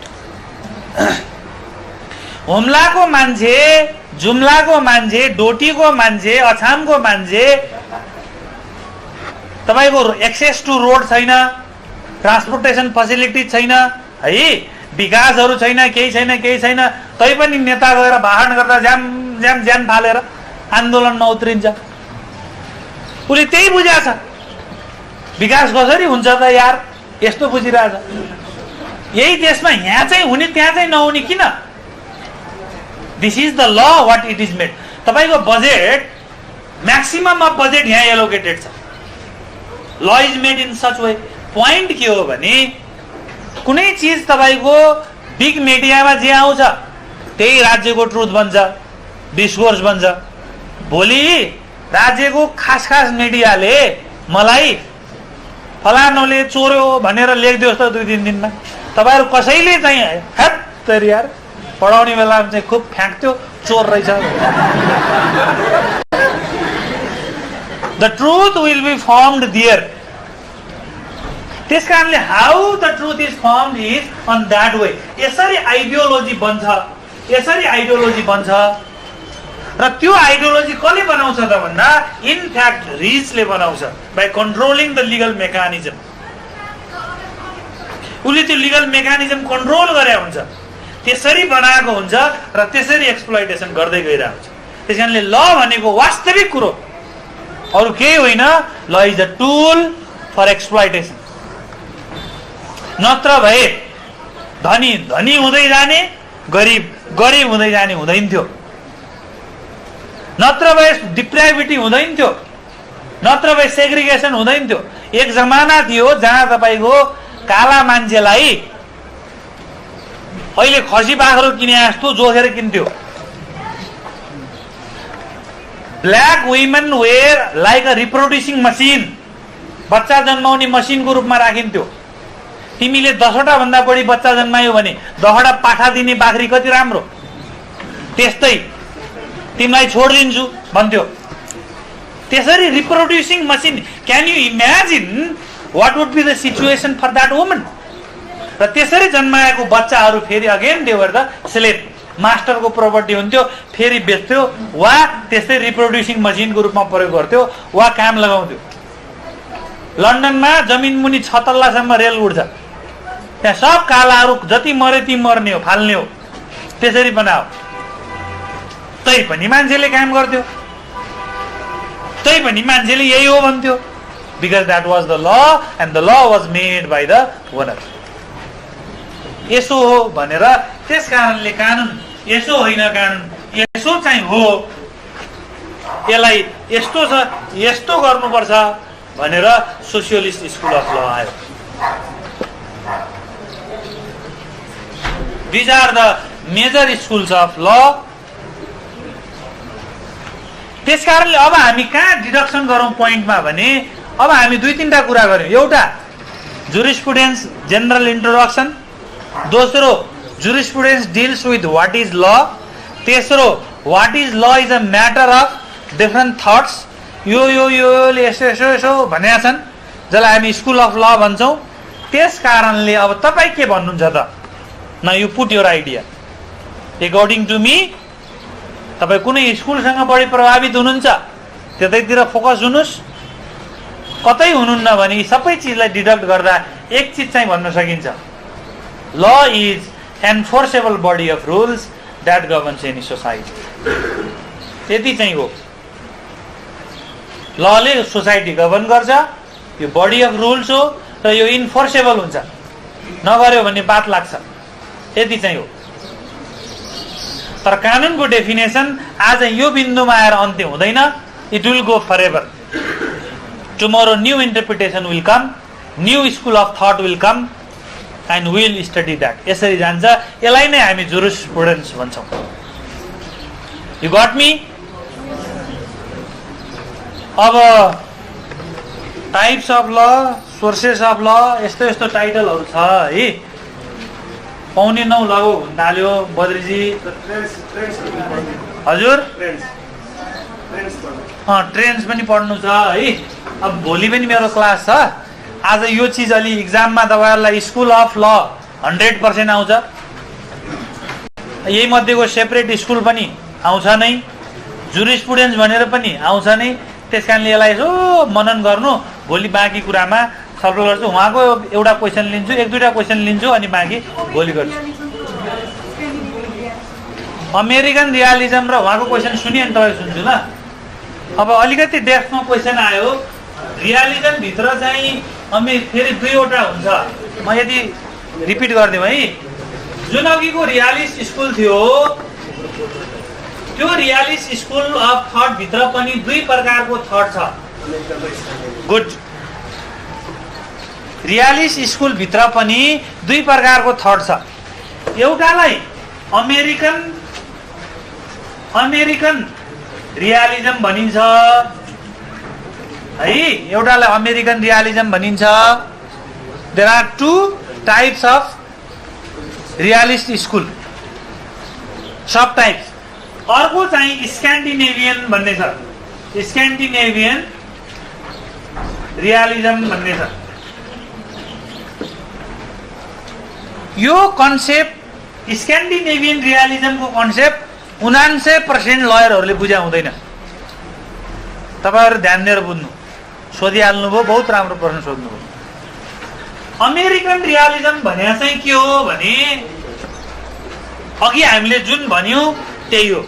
हुम्लाको मान्छे, जुम्लाको मान्छे, डोटीको मान्छे, अछामको मान्छे, तपाईको एक्सेस टु रोड छैन, ट्रान्सपोर्टेसन फेसिलिटी छैन है, विकासहरू छैन, केही छैन, तै पनि नेता गएर भाषण गर्दा ज्यान फालेर आन्दोलनमा उत्रिन्छ। उसले त्यही बुझाएको छ, विकास कसरी हुन्छ त यार, यस्तो बुझिरहेछ। यही देशमा यहाँ चाहिँ हुने त्यहाँ चाहिँ नहुने किन? This is the law what it is made. तपाईँको बजेट, म्याक्सिमम अफ बजेट यहाँ एलोकेटेड छ। Law is made in such way. Point के हो भने कुनै चिज तपाईको बिग मिडियामा जे आउँछ त्यही राज्यको ट्रुथ बन्छ, डिस्कोर्स बन्छ। भोलि राज्यको खास मिडियाले मलाई फलानोले चोर्यो भनेर लेखिदियोस् त 2-3 दिनमा, तपाईहरु कसैले चाहिँ हैट तेरी यार पढाउने बेलामा चाहिँ खुब फ्याक्थ्यो चोर रहेछ। The truth will be formed there. त्यसकारणले how the truth is formed is on that way. यसरी आइडियोलोजी बन्छ, यसरी आइडियोलोजी बन्छ। र त्यो आइडियोलोजी कसले बनाउँछ त भन्दा इनफ्याक्ट रिचले बनाउँछ by controlling the legal mechanism. उसले त्यो लिगल मेकानिजम कन्ट्रोल गरे हुन्छ, त्यसरी बनाएको हुन्छ र त्यसरी एक्सप्लोइटेसन गर्दै गइरहेको हुन्छ। त्यसकारणले ल भनेको वास्तविक कुरो अरू केही होइन, law is a tool for exploitation. नत्र भए धनी धनी हुँदै जाने, गरिब गरिब हुँदै जाने हुँदैन थियो, नत्र भए डिप्राइभिटी हुँदैन थियो, नत्र भए सेग्रिगेसन हुँदैन थियो। एक जमाना थियो जहाँ तपाईँको काला मान्छेलाई अहिले खसी बाख्रो किने जस्तो जोखेर किन्थ्यो। Black women were like a reproducing machine, बच्चा जन्माउने मसिनको रूपमा राखिन्थ्यो। तिमीले 10वटा भन्दा बढी बच्चा जन्मायो भने 10वटा पाठा दिने बाख्री कति राम्रो, त्यस्तै तिमीलाई छोडिदिन्छु भन्थ्यो। त्यसरी reproducing machine, can you imagine what would be the situation for that woman? र त्यसरी जन्माएको बच्चाहरू फेरि again they were the slave, मास्टरको प्रपर्टी हुन्थ्यो, फेरि बेच्थ्यो वा त्यस्तै रिप्रोड्युसिङ मसिनको रूपमा प्रयोग गर्थ्यो वा काम लगाउँथ्यो। लन्डनमा जमिन मुनि 6 तल्लासम्म रेल उड्छ, त्यहाँ सब कालाहरू जति मरे ती मर्ने हो, फाल्ने हो, त्यसरी बनाओ। तै पनि मान्छेले काम गर्थ्यो, तै पनि मान्छेले यही हो भन्थ्यो, because that was the law and the law was made by the owner. यसो हो भनेर, त्यस कारणले कानुन यसो होइन, कानुन यसो चाहिँ हो, यसलाई यस्तो छ यस्तो गर्नुपर्छ भनेर सोसियलिस्ट स्कुल अफ ल आयो। These are the major schools of law. त्यस कारणले अब हामी कहाँ डिडक्सन गरौँ पोइन्टमा भने, अब हामी 2-3टा कुरा गर्यौँ। एउटा जुरिस्प्रुडेन्स जेनरल इन्ट्रोडक्सन, दोस्रो jurisprudence deals with what is law, तेस्रो what is law is a matter of different thoughts. योले यसो यसो यसो भनेका छन्, जसलाई हामी स्कुल अफ ल भन्छौँ। त्यस कारणले अब तपाईँ के भन्नुहुन्छ त? Now you put your idea. According to me, तपाईँ कुनै स्कुलसँग बढी प्रभावित हुनुहुन्छ त्यतैतिर फोकस हुनुहोस्, कतै हुनुहुन्न भने सबै चिजलाई डिडक्ट गर्दा एक चिज चाहिँ भन्न सकिन्छ, law is enforceable body of rules that governs any society. त्यति चाहिँ हो, लले सोसाइटी गभर्न गर्छ, यो बडी अफ रुल्स हो र यो इन्फोर्सेबल हुन्छ, नगर्यो भने बात लाग्छ, यति चाहिँ हो। तर कानुनको डेफिनेसन आज यो बिन्दुमा आएर अन्त्य हुँदैन, it will go for ever. Tomorrow new interpretation will come, new school of thought will come and will study that. यसरी जान्छ, यसलाई नै हामी जुरिस्प्रुडेन्स भन्छौँ। You got me? अब types of law, sources of law, यस्तो यस्तो टाइटलहरू छ है। पाउने 9 लगो हुन्थ्यो बद्रीजी। हजुर ट्रेन्ड्स पनि पढ्नु छ है। अब भोलि पनि मेरो क्लास छ। आज यो चिज अलि इक्जाममा तपाईँहरूलाई स्कुल अफ ल 100% आउँछ, यही मध्येको सेपरेट स्कुल पनि आउँछ नै, जुरिस्प्रुडेन्स भनेर पनि आउँछ नै। त्यस कारणले यसलाई यसो मनन गर्नु, भोलि बाँकी कुरामा छलफल गर्छु। उहाँको एउटा क्वेसन लिन्छु, 1-2टा क्वेसन लिन्छु अनि बाँकी भोलि गर्छु। अमेरिकन रियालिजम र उहाँको क्वेसन सुनि अनि तपाईँ सुन्छु ल। अब अलिकति डेप्थमा क्वेसन आयो, रियालिजम भित्र चाहिँ फेरि 2वटा हुन्छ। म यदि रिपिट गरिदिउँ है, जुन अघिको रियालिस्ट स्कुल थियो त्यो रियालिस्ट स्कुल अफ थट भित्र पनि 2 प्रकारको थट छ। गुड। रियालिस्ट स्कुल भित्र पनि 2 प्रकारको थट छ। एउटालाई अमेरिकन रियालिजम भनिन्छ है, एउटालाई अमेरिकन रियालिजम भनिन्छ। There are 2 types of realist school, sub types. अर्को चाहिँ स्क्यान्डिनेभियन भन्ने छ, स्क्यान्डिनेभियन रियालिजम भन्ने छ। यो कन्सेप्ट स्क्यान्डिनेभियन रियालिजमको कन्सेप्ट 99% लयरहरूले बुझ्या हुँदैन। तपाईहरु ध्यान दिएर बुझ्नु। सोधिहाल्नुभयो, बहुत राम्रो प्रश्न सोध्नुभयो। अमेरिकन रियलिजम भने चाहिँ के हो भने अघि हामीले जुन भन्यौं त्यही हो।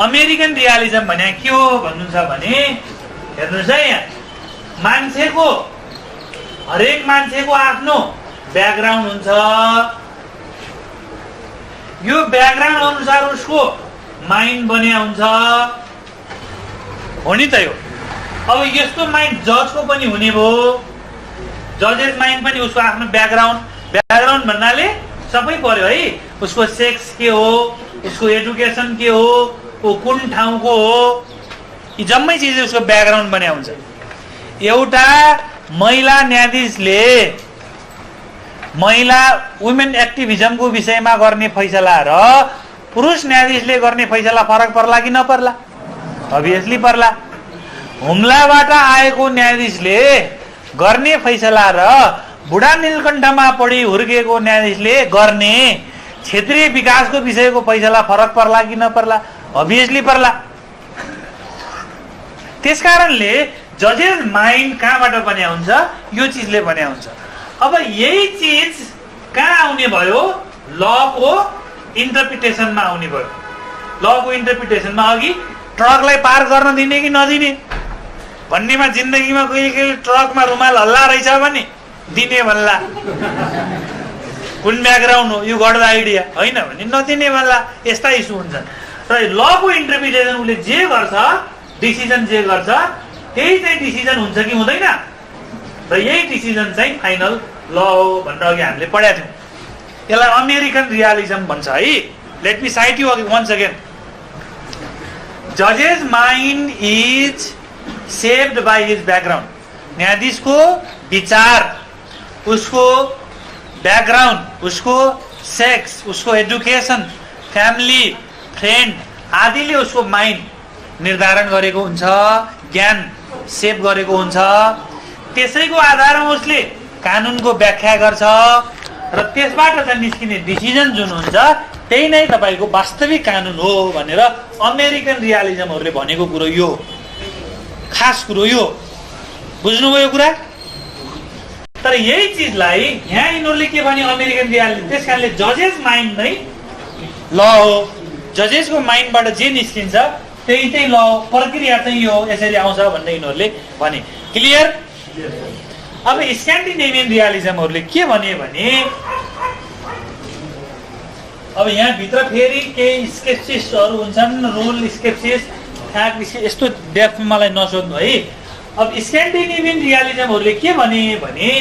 अमेरिकन रियलिजम भने के हो भन्नुहुन्छ भने हेर्नुस् है, यहाँ मान्छेको हरेक मान्छेको आफ्नो ब्याकग्राउन्ड हुन्छ। यो ब्याकग्राउन्ड अनुसार उसको माइन्ड बन्या हुन्छ, हो नि त। यो अब यस्तो माइन्ड जजको पनि हुने भयो। जजेस माइन्ड पनि उसको आफ्नो ब्याकग्राउन्ड भन्नाले सबै पर्यो है। उसको सेक्स के हो, उसको एजुकेसन के हो, ऊ कुन ठाउँको हो, यी जम्मै चिज उसको ब्याकग्राउन्ड बन्या हुन्छ। एउटा महिला न्यायाधीशले महिला वुमेन एक्टिभिजमको विषयमा गर्ने फैसला र पुरुष न्यायाधीशले गर्ने फैसला फरक पर्ला कि नपर्ला? अभियसली पर्ला। हुम्लाबाट आएको न्यायाधीशले गर्ने फैसला र बुढा नीलकण्ठमा पढी हुर्केको न्यायाधीशले गर्ने क्षेत्रीय विकासको विषयको फैसला फरक पर्ला कि नपर्ला? अभियसली पर्ला। त्यसकारणले जजेस माइन्ड कहाँबाट बन्या हुन्छ? यो चिजले बन्या हुन्छ। अब यही चिज कहाँ आउने भयो? लको इन्टरप्रिटेसनमा आउने भयो। लको इन्टरप्रिटेसनमा अघि ट्रकलाई पार गर्न दिने कि नदिने भन्नेमा जिन्दगीमा कहिले कहिले ट्रकमा रुमाल हल्ला रहेछ भने दिने भन्ला, कुन ब्याकग्राउन्ड हो यो गड द आइडिया, होइन भने नदिने भन्ला। यस्ता इस्यु हुन्छ। र लको इन्टरप्रिटेसन उसले जे गर्छ, डिसिजन जे गर्छ त्यही चाहिँ डिसिजन हुन्छ कि हुँदैन? र यही डिसिजन चाहिँ फाइनल ल हो भनेर अघि हामीले पढाएको थियौँ। यसलाई अमेरिकन रियलिजम भन्छ है। Let me cite you once again. जजेस mind is shaped by his background. न्यायाधीशको विचार, उसको ब्याकग्राउन्ड, उसको सेक्स, उसको एजुकेसन, फ्यामिली, फ्रेन्ड आदिले उसको माइन्ड निर्धारण गरेको हुन्छ, ज्ञान सेप गरेको हुन्छ। त्यसैको आधारमा उसले कानुनको व्याख्या गर्छ र त्यसबाट चाहिँ निस्किने डिसिजन जुन हुन्छ त्यही नै तपाईको वास्तविक कानुन हो भनेर अमेरिकन रियलिजमहरूले भनेको कुरो यो, खास कुरो यो। बुझ्नुभयो यो कुरा? तर यही चिजलाई यहाँ यिनीहरूले के भने अमेरिकन रियलिजम, त्यसकारणले जजेस माइन्ड नै ल हो। जजेसको माइन्डबाट जे निस्किन्छ त्यही चाहिँ ल हो, प्रक्रिया चाहिँ यो यसरी आउँछ भन्ने यिनीहरूले भने। क्लियर? अब स्क्यान्डिनेभियन रियलिजमहरूले के भने अब यहाँ भित्र फेरि केही स्केप्सिस्टहरू हुन्छन्, रुल स्केप्सिस, यस्तो डेप्थमा मलाई नसोध्नु है। अब स्क्यान्डिनेभियन रियलिजमहरूले के भने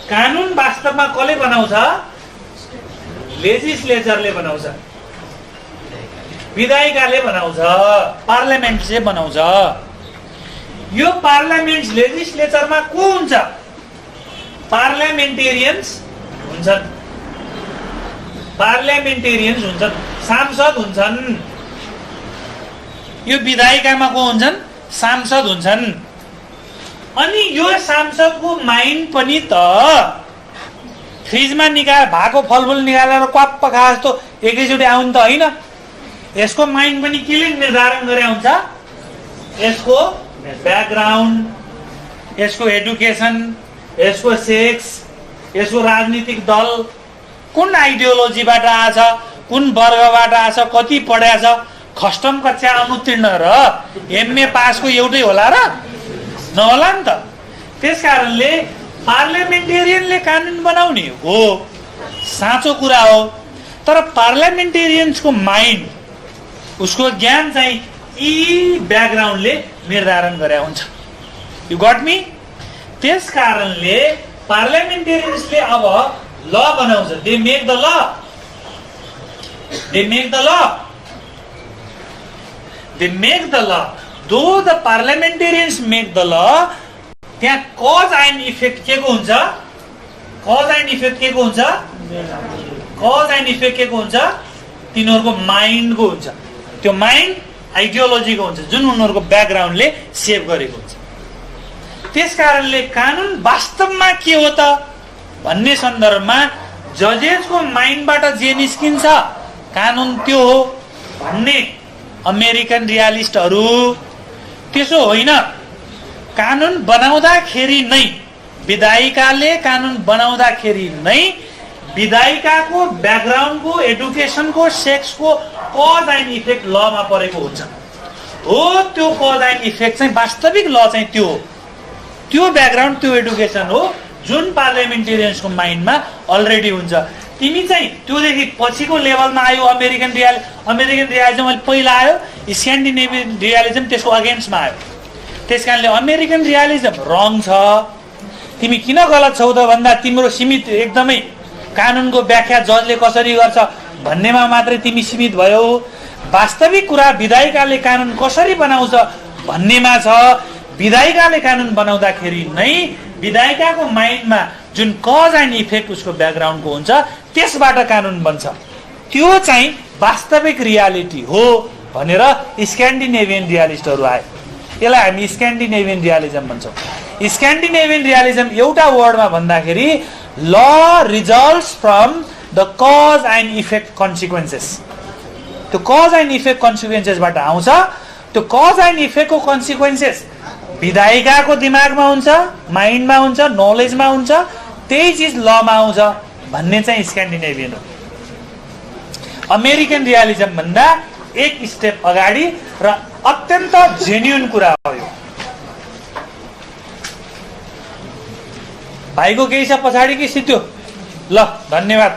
कानुन वास्तवमा कसले बनाउँछ? लेजिस्लेचरले बनाउँछ, विधायिकाले बनाउँछ, पार्लियामेन्टले बनाउँछ। यो पार्लियामेन्ट लेजिस्लेचरमा को हुन्छ? पार्लियामेन्टेरियन्स हुन्छन्, पार्लियामेन्टेरियन्स हुन्छन्, सांसद हुन्छन्। यो विधायिकामा को हुन्छन्? सांसद हुन्छन्। अनि यो सांसदको माइन्ड पनि त फ्रिजमा भएको फलफुल निकालेर क्वाप्प खा जस्तो एकैचोटि आउनु त होइन। यसको माइन्ड पनि केले निर्धारण गरे हुन्छ? यसको ब्याकग्राउन्ड, यसको एजुकेसन, यसको सेक्स, यसको राजनीतिक दल कुन आइडियोलोजीबाट आछ, कुन वर्गबाट आछ, कति पढाछ, खष्टम कक्षा अनुत्तीर्ण र एमए पासको एउटै होला र? नहोला नि त। त्यसकारणले पार्लियामेन्टेरियनले कानुन बनाउने हो, साँचो कुरा हो। तर पार्लियामेन्टेरियन्सको माइन्ड, उसको ज्ञान चाहिँ यी ब्याकग्राउन्डले निर्धारण गरे हुन्छ। You got me? त्यसकारणले पार्लियामेन्टेरियन्सले अब ल बनाउँछ। They make the law, they make the law, they make the law. Though the पार्लियामेन्टेरियन्स make the ल, त्यहाँ कज एन्ड इफेक्ट के को हुन्छ? कज एन्ड इफेक्ट के को हुन्छ? कज एन्ड इफेक्ट के को हुन्छ? तिनीहरूको माइन्डको हुन्छ। त्यो माइन्ड आइडियोलोजीको हुन्छ जुन उनीहरूको ब्याकग्राउन्डले सेभ गरेको हुन्छ। त्यसकारणले कानुन वास्तवमा के हो त भन्ने सन्दर्भमा जजेसको माइन्डबाट जे निस्किन्छ कानुन त्यो हो। भन्ने अमेरिकन रियालिस्टहरू त्यसो होइन। कानुन बनाउँदाखेरि नै विधायिकाले कानुन बनाउँदाखेरि नै विधायिकाको ब्याकग्राउन्डको एडुकेसनको सेक्सको कज एन्ड इफेक्ट लमा परेको हुन्छ हो। त्यो कज एन्ड इफेक्ट चाहिँ वास्तविक ल चाहिँ त्यो हो, त्यो ब्याकग्राउन्ड त्यो एडुकेसन हो जुन पार्लियामेन्टेरियन्सको माइन्डमा अलरेडी हुन्छ। तिमी चाहिँ त्योदेखि पछिको लेभलमा आयो अमेरिकन रियालिजम अहिले पहिला आयो, स्क्यान्डिनेभियन रियालिजम त्यसको अगेन्स्टमा आयो। त्यस कारणले अमेरिकन रियालिजम रङ छ। तिमी किन गलत छौ त भन्दा तिम्रो सीमित एकदमै कानुनको व्याख्या जजले कसरी गर्छ भन्नेमा मात्रै तिमी सीमित भयो। वास्तविक कुरा विधायिकाले कानुन कसरी बनाउँछ भन्नेमा छ। विधायिकाले कानुन बनाउँदाखेरि नै विधायिकाको माइन्डमा जुन कज एन्ड इफेक्ट उसको ब्याकग्राउन्डको हुन्छ त्यसबाट कानुन बन्छ। त्यो चाहिँ वास्तविक रियालिटी हो भनेर स्क्यान्डिनेभियन रियालिस्टहरू आए। यसलाई हामी स्क्यान्डिनेभियन रियालिजम भन्छौँ। स्क्यान्डिनेभियन रियालिजम एउटा वर्डमा भन्दाखेरि ल results from the cause and effect consequences. त्यो कज एन्ड इफेक्ट कन्सिक्वेन्सेसबाट आउँछ। त्यो कज एन्ड इफेक्टको कन्सिक्वेन्सेस विधायिकाको दिमागमा हुन्छ, माइन्डमा हुन्छ, नलेजमा हुन्छ, त्यही चिज लमा आउँछ भन्ने चाहिँ स्क्यान्डिनेभियन हो। अमेरिकन रियालिजम भन्दा एक स्टेप अगाडि र अत्यन्त जेन्युन कुरा हो यो। भाइको केही छ पछाडि कि सित्यो? ल धन्यवाद।